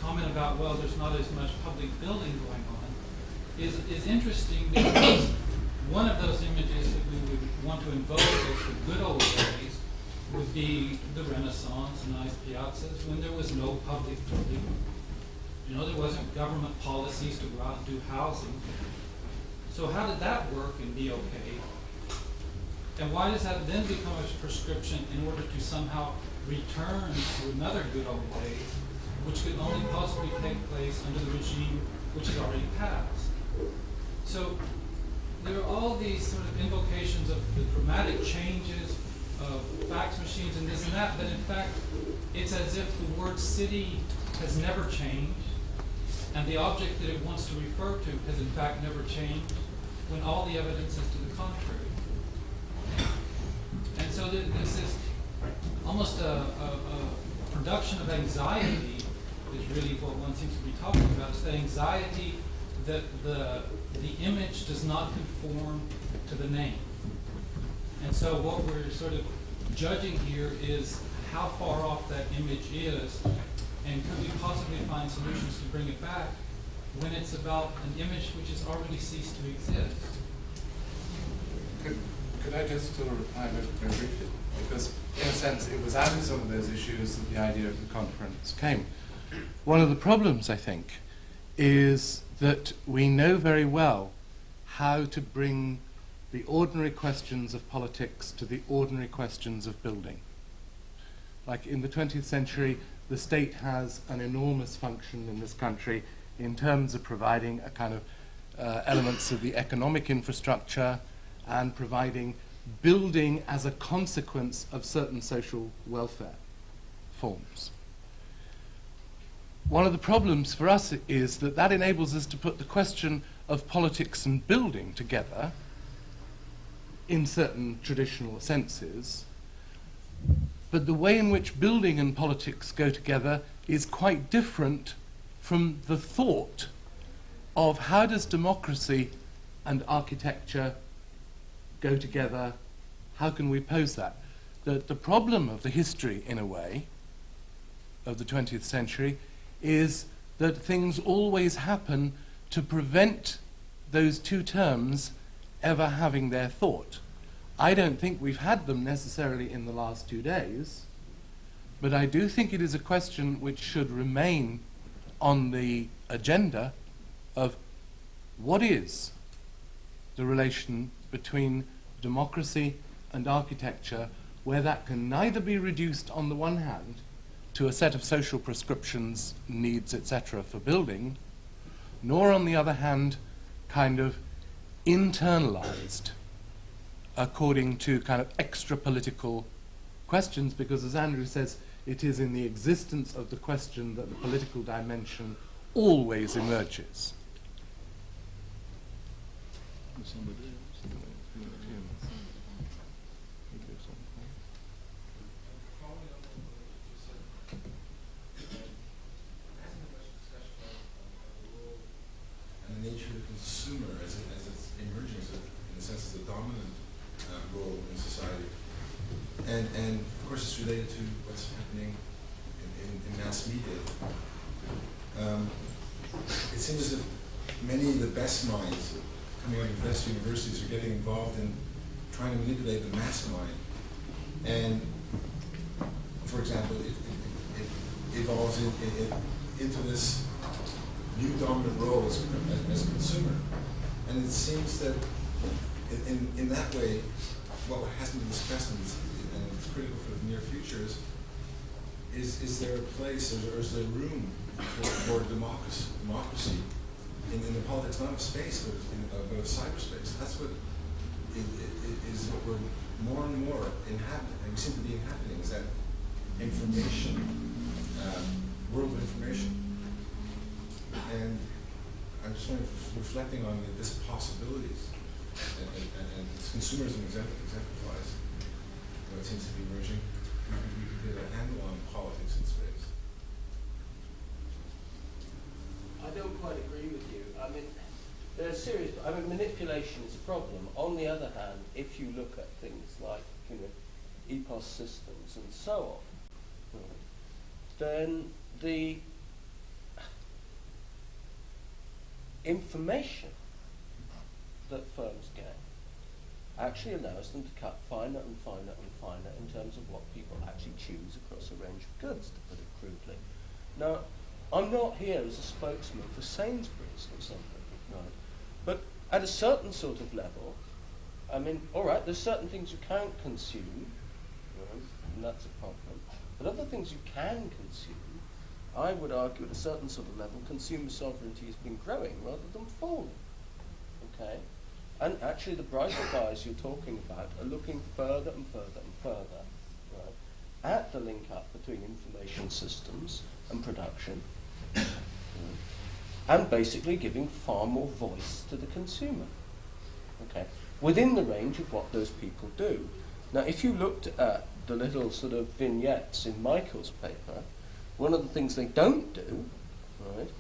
comment about, well, there's not as much public building going on is interesting, because one of those images that we would want to invoke as the good old days would be the Renaissance, nice piazzas, when there was no public building. There wasn't government policies to go out and do housing. So how did that work and be okay? And why does that then become a prescription in order to somehow return to another good old days, which could only possibly take place under the regime which has already passed? So there are all these sort of invocations of the dramatic changes of fax machines and this and that, but in fact, it's as if the word city has never changed, and the object that it wants to refer to has in fact never changed, when all the evidence is to the contrary. And so there's this almost a production of anxiety is really what one seems to be talking about. It's the anxiety that the image does not conform to the name. And so what we're sort of judging here is how far off that image is, and could we possibly find solutions to bring it back when it's about an image which has already ceased to exist. Could I just sort of reply very briefly? Because in a sense it was out of some of those issues that the idea of the conference came. One of the problems, I think, is that we know very well how to bring the ordinary questions of politics to the ordinary questions of building. Like in the 20th century, the state has an enormous function in this country in terms of providing a kind of elements of the economic infrastructure and providing building as a consequence of certain social welfare. forms. One of the problems for us is that that enables us to put the question of politics and building together in certain traditional senses, but the way in which building and politics go together is quite different from the thought of how does democracy and architecture go together, how can we pose that? The problem of the history, in a way, of the 20th century is that things always happen to prevent those two terms ever having their thought. I don't think we've had them necessarily in the last 2 days, but I do think it is a question which should remain on the agenda of what is the relation between democracy and architecture, where that can neither be reduced on the one hand to a set of social prescriptions, needs, etc. for building, nor on the other hand kind of internalized according to kind of extra political questions, because as Andrew says, it is in the existence of the question that the political dimension always emerges. And the nature of the consumer as it's emerging as in a sense as a dominant role in society. And of course it's related to what's happening in mass media. It seems as if many of the best minds coming out of the best universities are getting involved in trying to manipulate the mass mind. And for example, it evolves into this new dominant role as a consumer. And it seems that in that way, what hasn't been discussed and it's critical for the near future is there a place or is there room for democracy in the politics, not of space, but of cyberspace. That's what is what we're more and more inhabiting, and we seem to be inhabiting, is that information, world of information. And I'm just reflecting on this possibilities, and consumerism exemplifies what seems to be emerging. We can get a handle on politics in space. I don't quite agree with you. I mean, there's serious. I mean, manipulation is a problem. On the other hand, if you look at things like, EPOS systems and so on, then the information that firms get actually allows them to cut finer and finer and finer in terms of what people actually choose across a range of goods, to put it crudely. Now, I'm not here as a spokesman for Sainsbury's or something, right? But at a certain sort of level, I mean, all right, there's certain things you can't consume, right, and that's a problem. But other things you can consume, I would argue at a certain sort of level, consumer sovereignty has been growing rather than falling, okay? And actually the brighter guys you're talking about are looking further and further and further, right, at the link up between information systems and production, and basically giving far more voice to the consumer, okay, within the range of what those people do. Now, if you looked at the little sort of vignettes in Michael's paper, one of the things they don't do, right,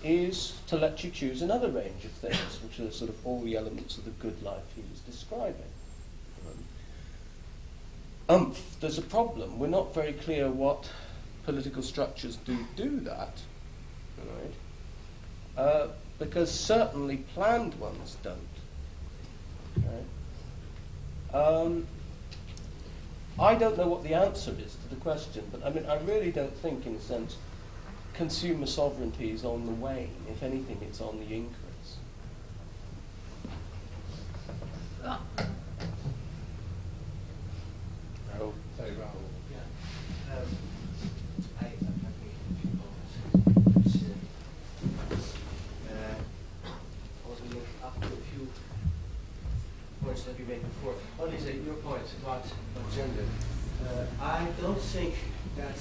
is to let you choose another range of things, which are sort of all the elements of the good life he was describing. There's a problem. We're not very clear what political structures do that, right? Because certainly planned ones don't. Right? I don't know what the answer is to the question, but I mean, I really don't think, in a sense, consumer sovereignty is on the wane. If anything, it's on the increase. Rahul. Sorry, Rahul. Yeah. I have a few comments. I want to link up to a few points that you made before. Liza, your point about gender. I don't think that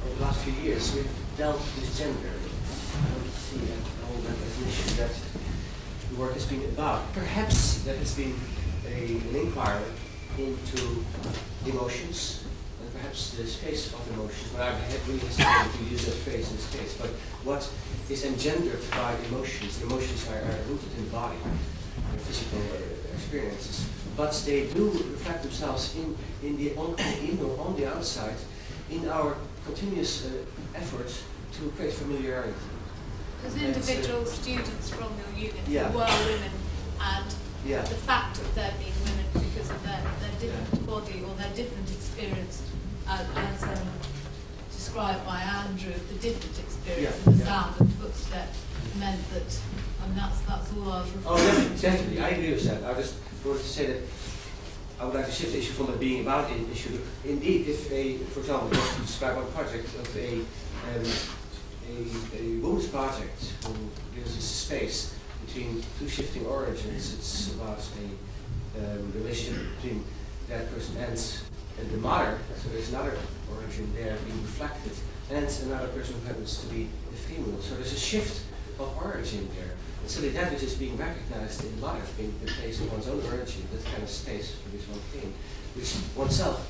over the last few years we've dealt with gender. I don't see at all that as an issue that the work has been about. Perhaps there has been an inquiry into emotions, and perhaps the space of emotions. But I really hesitate to use that phrase in this case. But what is engendered by emotions? Emotions are rooted in the body, physical experiences. But they do reflect themselves on the outside, in our continuous effort to create familiarity. Because individual students from your unit Yeah. who were women, and Yeah. the fact of their being women because of their different body or their different experience, as described by Andrew, the different experience of the sound of footsteps meant that, and that's all I was referring to. Definitely, I agree with that. I just wanted to say that I would like to shift the issue from it being about an issue. Indeed, if for example, just to describe one project of a woman's project who gives us a space between two shifting origins. It's about a relationship between that person and the mother, so there's another origin there being reflected, and another person who happens to be the female. So there's a shift of origin there. And so that which is being recognized in life, being the place of one's own origin, that kind of space for this one thing, which oneself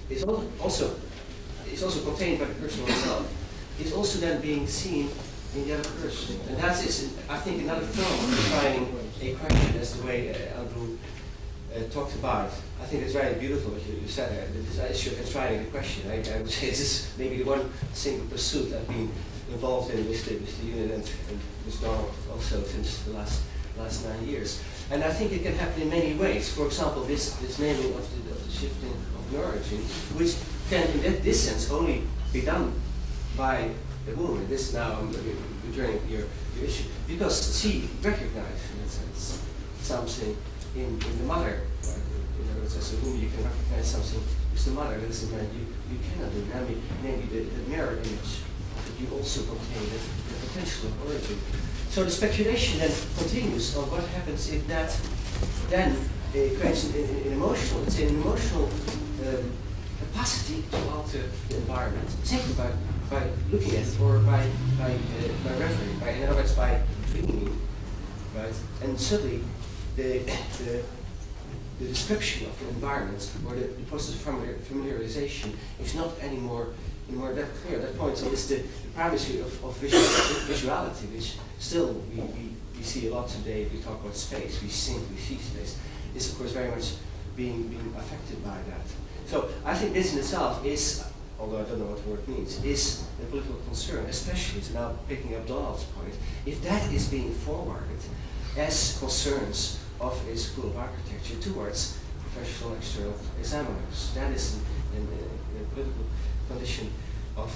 is also contained by the person oneself, is also then being seen in the other person. And that is, I think, another form of defining a question, as the way Andrew talked about it. I think it's very beautiful what you said there, this issue of enshrining the question. I would say this is maybe the one single pursuit I've been involved in with the unit and with Donald also since the last 9 years. And I think it can happen in many ways. For example, this naming of the shifting of the origin, which can, in this sense, only be done by a woman. This now I'm returning your issue, because she recognized, in a sense, something in the mother. In other words, as a woman, you can recognize something with the mother. That is, you cannot do. Namely, the mirror image. You also contain the potential of origin. So the speculation then continues on what happens if that then creates an emotional, let's say an emotional capacity to alter the environment, simply by looking at it or by reverie, in other words, by dreaming, right? And certainly the description of the environment or the process of familiarization is not anymore that clear. That point is the primacy of visuality, which still we see a lot today. If we talk about space, we see space, is of course very much being affected by that. So I think this in itself is, although I don't know what the word means, is a political concern, especially, so now picking up Donald's point, if that is being forwarded as concerns of a school of architecture towards professional external examiners. That is a political condition of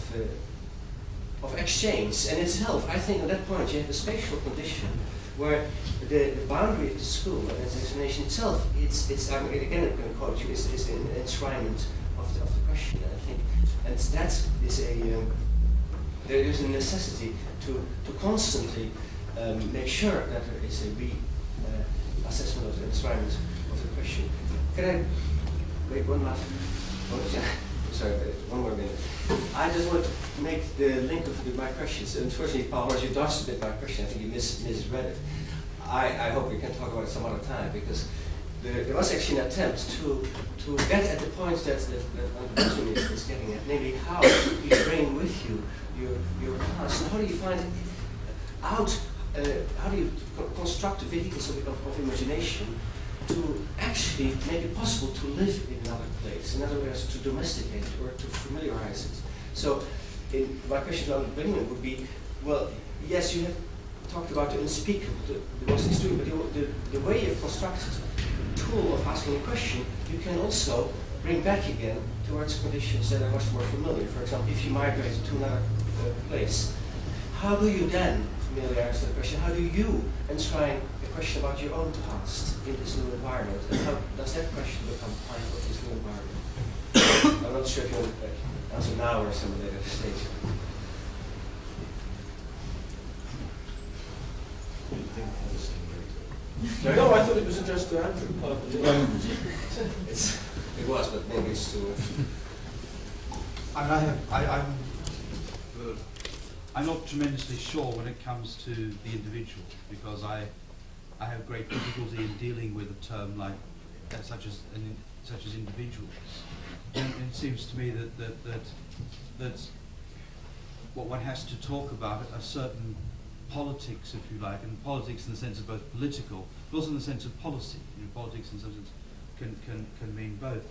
exchange. And itself, I think at that point you have a spatial condition where the boundary of the school and its examination itself, I'm going to quote you, is the enshrinement of the question, I think. And that is there is a necessity to constantly make sure that there is a assessment of the enshrinement of the question. Can I make one last point? Sorry, one more minute. I just want to make the link with my questions. Unfortunately, Paul, you dodged a bit my question. I think you misread it. I hope we can talk about it some other time, because there was actually an attempt to get at the point that Benjamin is getting at, namely how you bring with you your past, and how do you find out, how do you construct the vehicles of imagination to actually make it possible to live in another place, in other words, to domesticate it or to familiarize it. So my question to Benjamin would be, well, yes, you have talked about the unspeakable, the most extreme, but the way you've constructed the tool of asking a question, you can also bring back again towards conditions that are much more familiar. For example, if you migrate to another place, how do you then familiarize the question? How do you enshrine a question about your own past in this new environment? And how does that question become part of this new environment? I'm not sure if you want to answer now or some later stage. No, I thought it was addressed to Andrew. It's It was, but maybe it's too... I'm not tremendously sure when it comes to the individual, because I have great difficulty in dealing with a term like such as individuals. And it seems to me that what one has to talk about are certain politics, if you like, and politics in the sense of both political, but also in the sense of policy. You know, politics in some sense can mean both.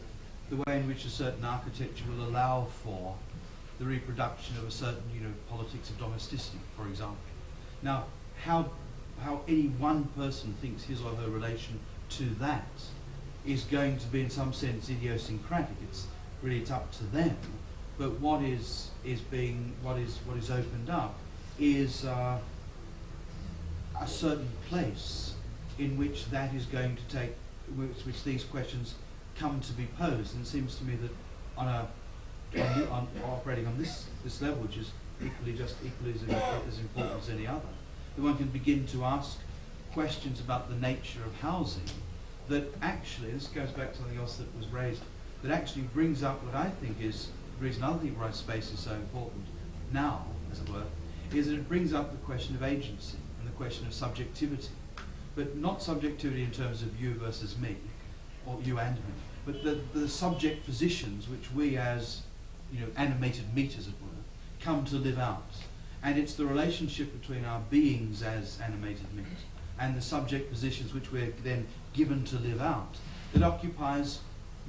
The way in which a certain architecture will allow for the reproduction of a certain, politics of domesticity, for example. Now, how any one person thinks his or her relation to that is going to be in some sense idiosyncratic. It's up to them. But what is opened up is a certain place in which that is going to take, which these questions come to be posed. And it seems to me that on operating on this level, which is equally as important as any other, that one can begin to ask questions about the nature of housing that actually, this goes back to something else that was raised, that actually brings up what I think is the reason I think why space is so important now, as it were, is that it brings up the question of agency and the question of subjectivity. But not subjectivity in terms of you versus me, or you and me, but the subject positions which we as animated meat, as it were, come to live out. And it's the relationship between our beings as animated meat and the subject positions which we're then given to live out that occupies,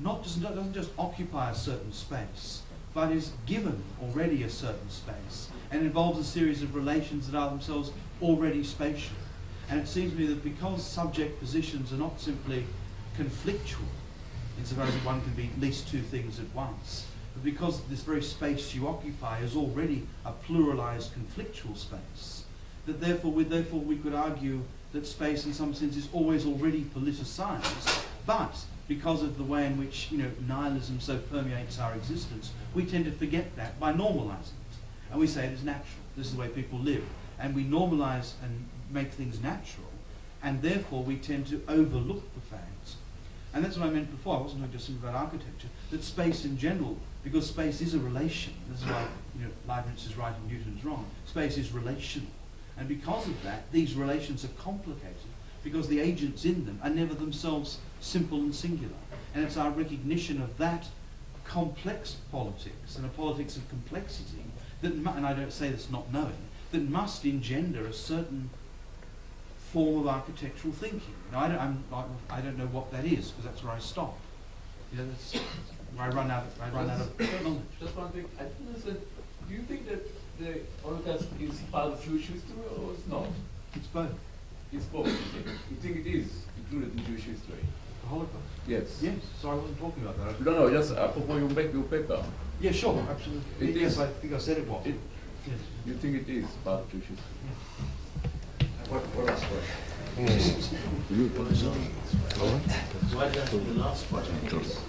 doesn't just occupy a certain space, but is given already a certain space and involves a series of relations that are themselves already spatial. And it seems to me that because subject positions are not simply conflictual, insofar as one can be at least two things at once, but because this very space you occupy is already a pluralized conflictual space, that therefore we could argue that space in some sense is always already politicized, but because of the way in which nihilism so permeates our existence, we tend to forget that by normalizing it. And we say it is natural. This is the way people live. And we normalize and make things natural, and therefore we tend to overlook the fact. And that's what I meant before. I wasn't talking just about architecture, that space in general, because space is a relation. This is why Leibniz is right and Newton is wrong. Space is relational. And because of that, these relations are complicated because the agents in them are never themselves simple and singular. And it's our recognition of that complex politics, and a politics of complexity, that and I don't say this not knowing, that must engender a certain form of architectural thinking. Now, I don't know what that is, because that's where I stop. That's where I run out of knowledge. Just one thing. I think that's do you think that the Holocaust is part of Jewish history or it's not? It's both. It's both. You think it is included in Jewish history? The Holocaust? Yes. Yes. So I wasn't talking about that. No, just apropos your paper. Yeah, sure, absolutely. Yes, I think I said it was. Yes. You think it is part of Jewish history? One last question. Why did I think the last project is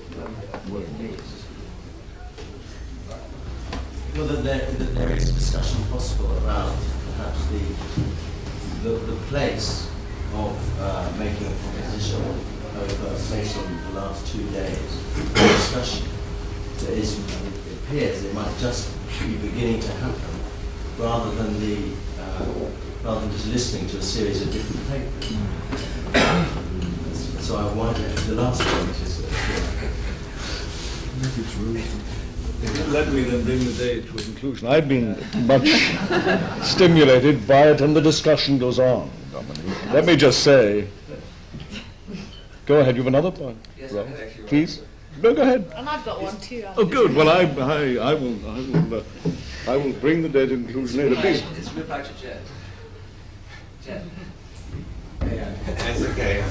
well, that there is discussion possible around perhaps the place of making a proposition based on the last 2 days. The discussion there is, it appears, it might just be beginning to happen, rather than just listening to a series of different papers. So I wonder if the last point is Let me then bring the day to a conclusion. I've been much stimulated by it, and the discussion goes on, Dominique. Let me just say, go ahead, you have another point? Yes, Well, I had actually please? No, go ahead. And I've got one too. Oh, good. Well, I will bring the day to conclusion later. Please. It's reply to Jed. Jed. That's okay.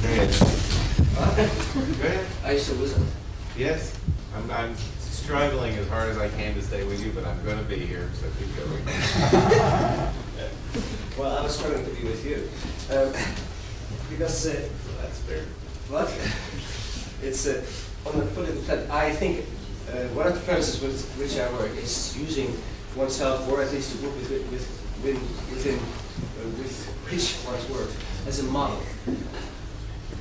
Go ahead. Go ahead. Are you still with us? Yes, I'm struggling as hard as I can to stay with you, but I'm going to be here, so keep going. Well, I was struggling to be with you. Because... that's fair. What? It's on the political plan. I think one of the premises with which I work is using oneself, or at least a group with which one's work, as a model.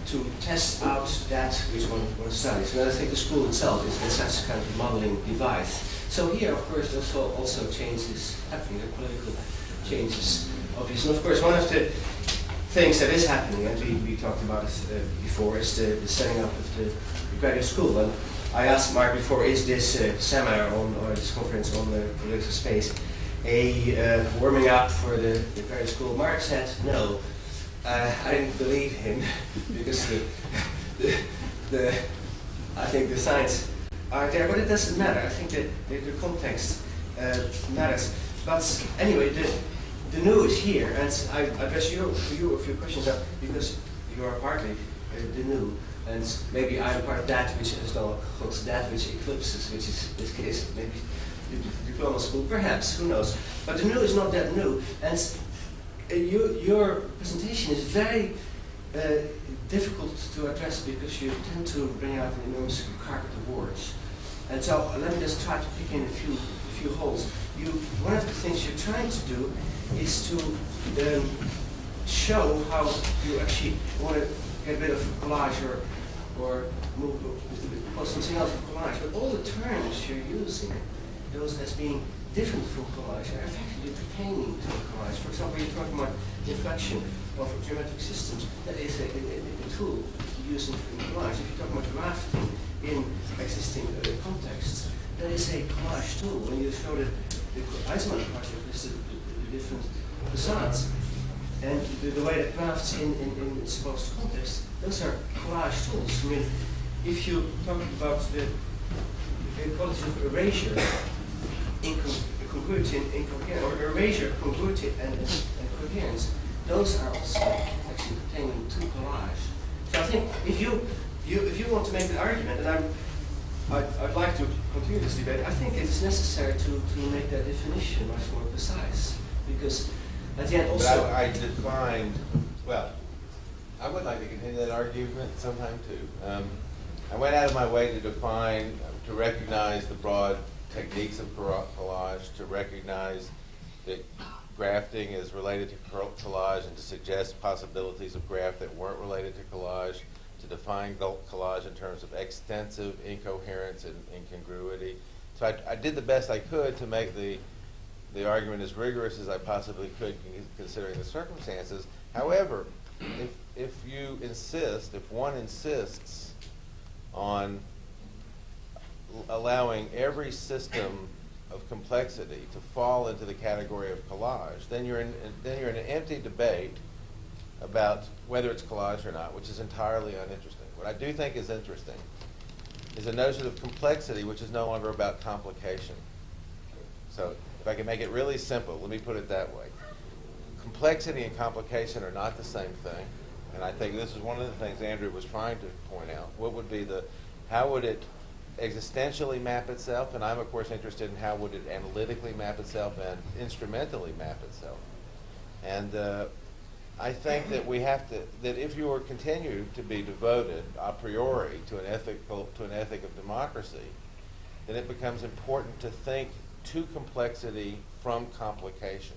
to test out that which one studies. And I think the school itself is such a kind of modeling device. So here, of course, there's also changes happening, the political changes, obviously. And of course, one of the things that is happening, and we talked about it before, is the setting up of the graduate school. And I asked Mark before, is this seminar or this conference on the political space a warming up for the graduate school? Mark said no. I didn't believe him because I think the signs are there, but it doesn't matter. I think that the context matters. But anyway, the new is here, and I guess you a few questions up because you are partly the new, and maybe I'm part of that which is not that which eclipses, which is this case maybe the diploma school, perhaps, who knows? But the new is not that new, and your presentation is very difficult to address because you tend to bring out an enormous carpet of words. And so let me just try to pick in a few holes. One of the things you're trying to do is to show how you actually want to get rid of collage or move something else of collage. But all the terms you're using, those as being different from collage, are effectively pertaining to collage. For example, you're talking about inflection of geometric systems. That is a tool used in collage. If you're talking about drafting in existing contexts, that is a collage tool. When you show the isometric project is the different facades and the way that crafts in supposed context, those are collage tools. I mean, if you talk about the quality of erasure, incongruity and incoherence, or erasure, congruity and coherence, those are also actually pertaining to collage. So I think if you want to make the argument, and I'd like to continue this debate, I think it's necessary to make that definition much more precise, because at the end also... But I defined, well, I would like to continue that argument sometime too. I went out of my way to define, to recognize the broad techniques of collage, to recognize that grafting is related to collage and to suggest possibilities of graph that weren't related to collage, to define collage in terms of extensive incoherence and incongruity. So I did the best I could to make the argument as rigorous as I possibly could considering the circumstances. However, if one insists on allowing every system of complexity to fall into the category of collage, then you're in an empty debate about whether it's collage or not, which is entirely uninteresting. What I do think is interesting is a notion of complexity, which is no longer about complication. So if I can make it really simple, let me put it that way. Complexity and complication are not the same thing, and I think this is one of the things Andrew was trying to point out. What would be how would it existentially map itself, and I'm of course interested in how would it analytically map itself and instrumentally map itself. And I think that that if you continue to be devoted a priori to an ethic of democracy, then it becomes important to think to complexity from complication.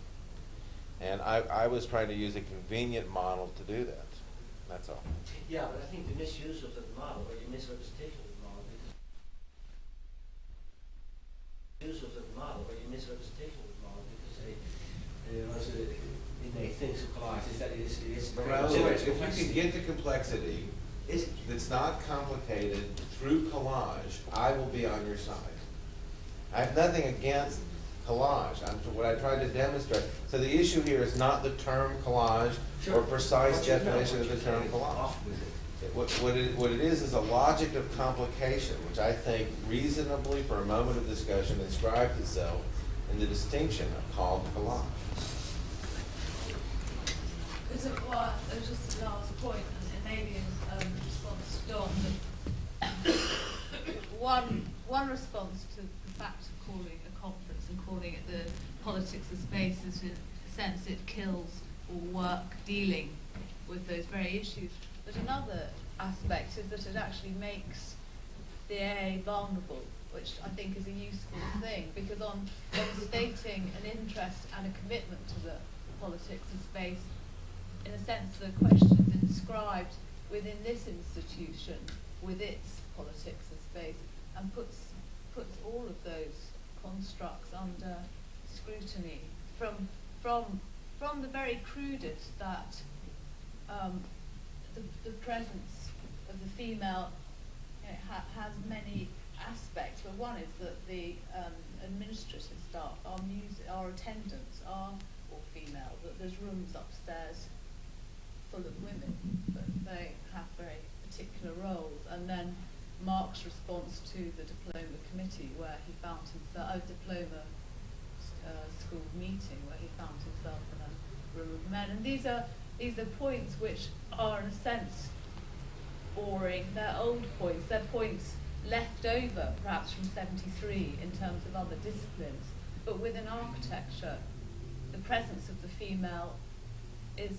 And I was trying to use a convenient model to do that. That's all. Yeah, but I think the misuse of that model, or the misrepresentation of the model, because innate things of collage is that it is if you can get to complexity that's not complicated through collage, I will be on your side. I have nothing against collage. What I tried to demonstrate. So the issue here is not the term collage or precise definition of the term collage. What it is a logic of complication, which I think reasonably, for a moment of discussion, inscribes itself in the distinction called collage. Well, there's just a last point, and maybe in response to Don, that one response to the fact of calling a conference and calling it the politics of space is, in a sense, it kills or work dealing with those very issues. But another aspect is that it actually makes the AA vulnerable, which I think is a useful thing, because on stating an interest and a commitment to the politics of space, in a sense the question is inscribed within this institution, with its politics of space, and puts all of those constructs under scrutiny from the very crudest, that the presence of the female, you know, has many aspects. But one is that the administrative staff, our attendants are all female, that there's rooms upstairs full of women, but they have very particular roles. And then Mark's response to the diploma committee, where he found himself, diploma school meeting, where he found himself in a room of men. And these are points which are in a sense boring. They're old points. They're points left over perhaps from 73 in terms of other disciplines. But within architecture, the presence of the female is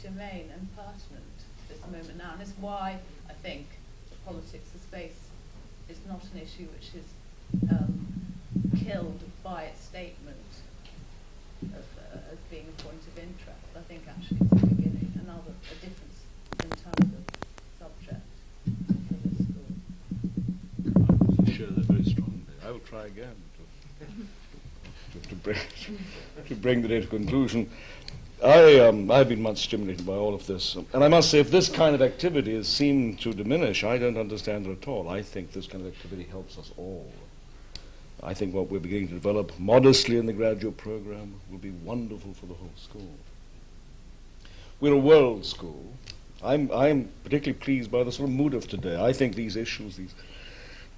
germane and pertinent at this moment now. And it's why I think the politics of space is not an issue which is killed by its statement as being a point of interest. I think actually it's a beginning, a difference in terms of subject for this school. I share that very strongly. I will try again to bring the day to conclusion. I've been much stimulated by all of this, and I must say, if this kind of activity is seen to diminish, I don't understand it at all. I think this kind of activity helps us all. I think what we're beginning to develop modestly in the graduate program will be wonderful for the whole school. We're a world school. I'm particularly pleased by the sort of mood of today. I think these issues, these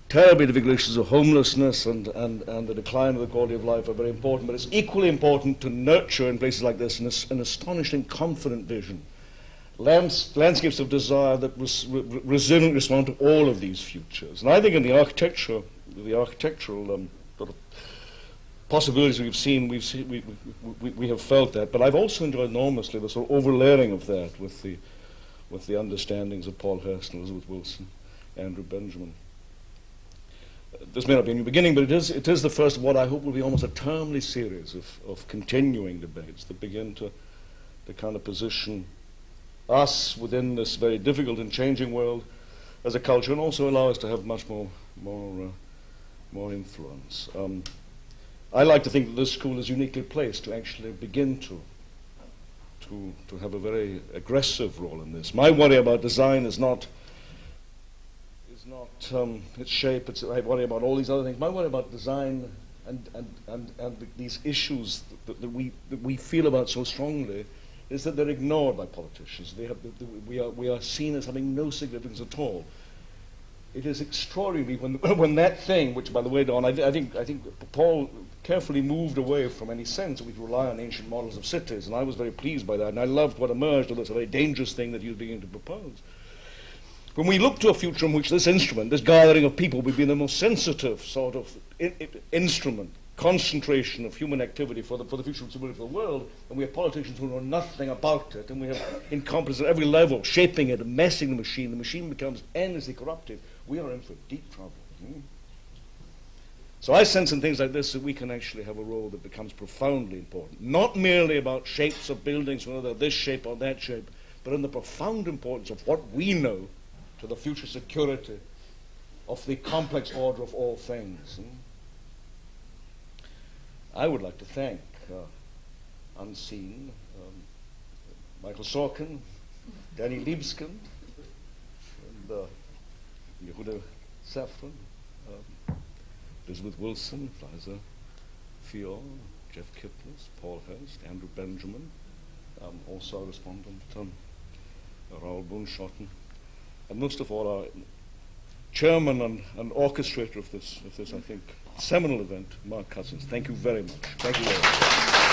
terribly difficult issues of homelessness and the decline of the quality of life are very important, but it's equally important to nurture in places like this an astonishing, confident vision. Landscapes of desire that resiliently respond to all of these futures. And I think in the architectural sort of possibilities we've seen, we have felt that. But I've also enjoyed enormously the sort of overlaying of that with the understandings of Paul Hurst and Elizabeth Wilson, Andrew Benjamin. This may not be a new beginning, but it is the first of what I hope will be almost a termly series of continuing debates that begin to kind of position us within this very difficult and changing world as a culture, and also allow us to have much more influence. I like to think that this school is uniquely placed to actually begin to have a very aggressive role in this. My worry about design is not its shape. I worry about all these other things. My worry about design and these issues that we feel about so strongly is that they're ignored by politicians. We are seen as having no significance at all. It is extraordinary when that thing, which, by the way, Don, I think Paul carefully moved away from any sense that we could rely on ancient models of cities, and I was very pleased by that, and I loved what emerged, although it's a very dangerous thing that he was beginning to propose. When we look to a future in which this instrument, this gathering of people, will be the most sensitive sort of instrument, concentration of human activity for the future of civility of the world, and we have politicians who know nothing about it, and we have incompetence at every level, shaping it and messing the machine becomes endlessly corrupted, we are in for deep trouble. So I sense in things like this that we can actually have a role that becomes profoundly important, not merely about shapes of buildings, whether they're this shape or that shape, but in the profound importance of what we know to the future security of the complex order of all things. I would like to thank Unseen, Michael Sorkin, Danny Liebskin, and Yehuda Safran, Elizabeth Wilson, Liza, Fior, Jeff Kipless, Paul Hurst, Andrew Benjamin, also our respondent, Raoul Bunschotten, and most of all our chairman and orchestrator of this, I think, seminal event, Mark Cousins. Thank you very much. Thank you very much.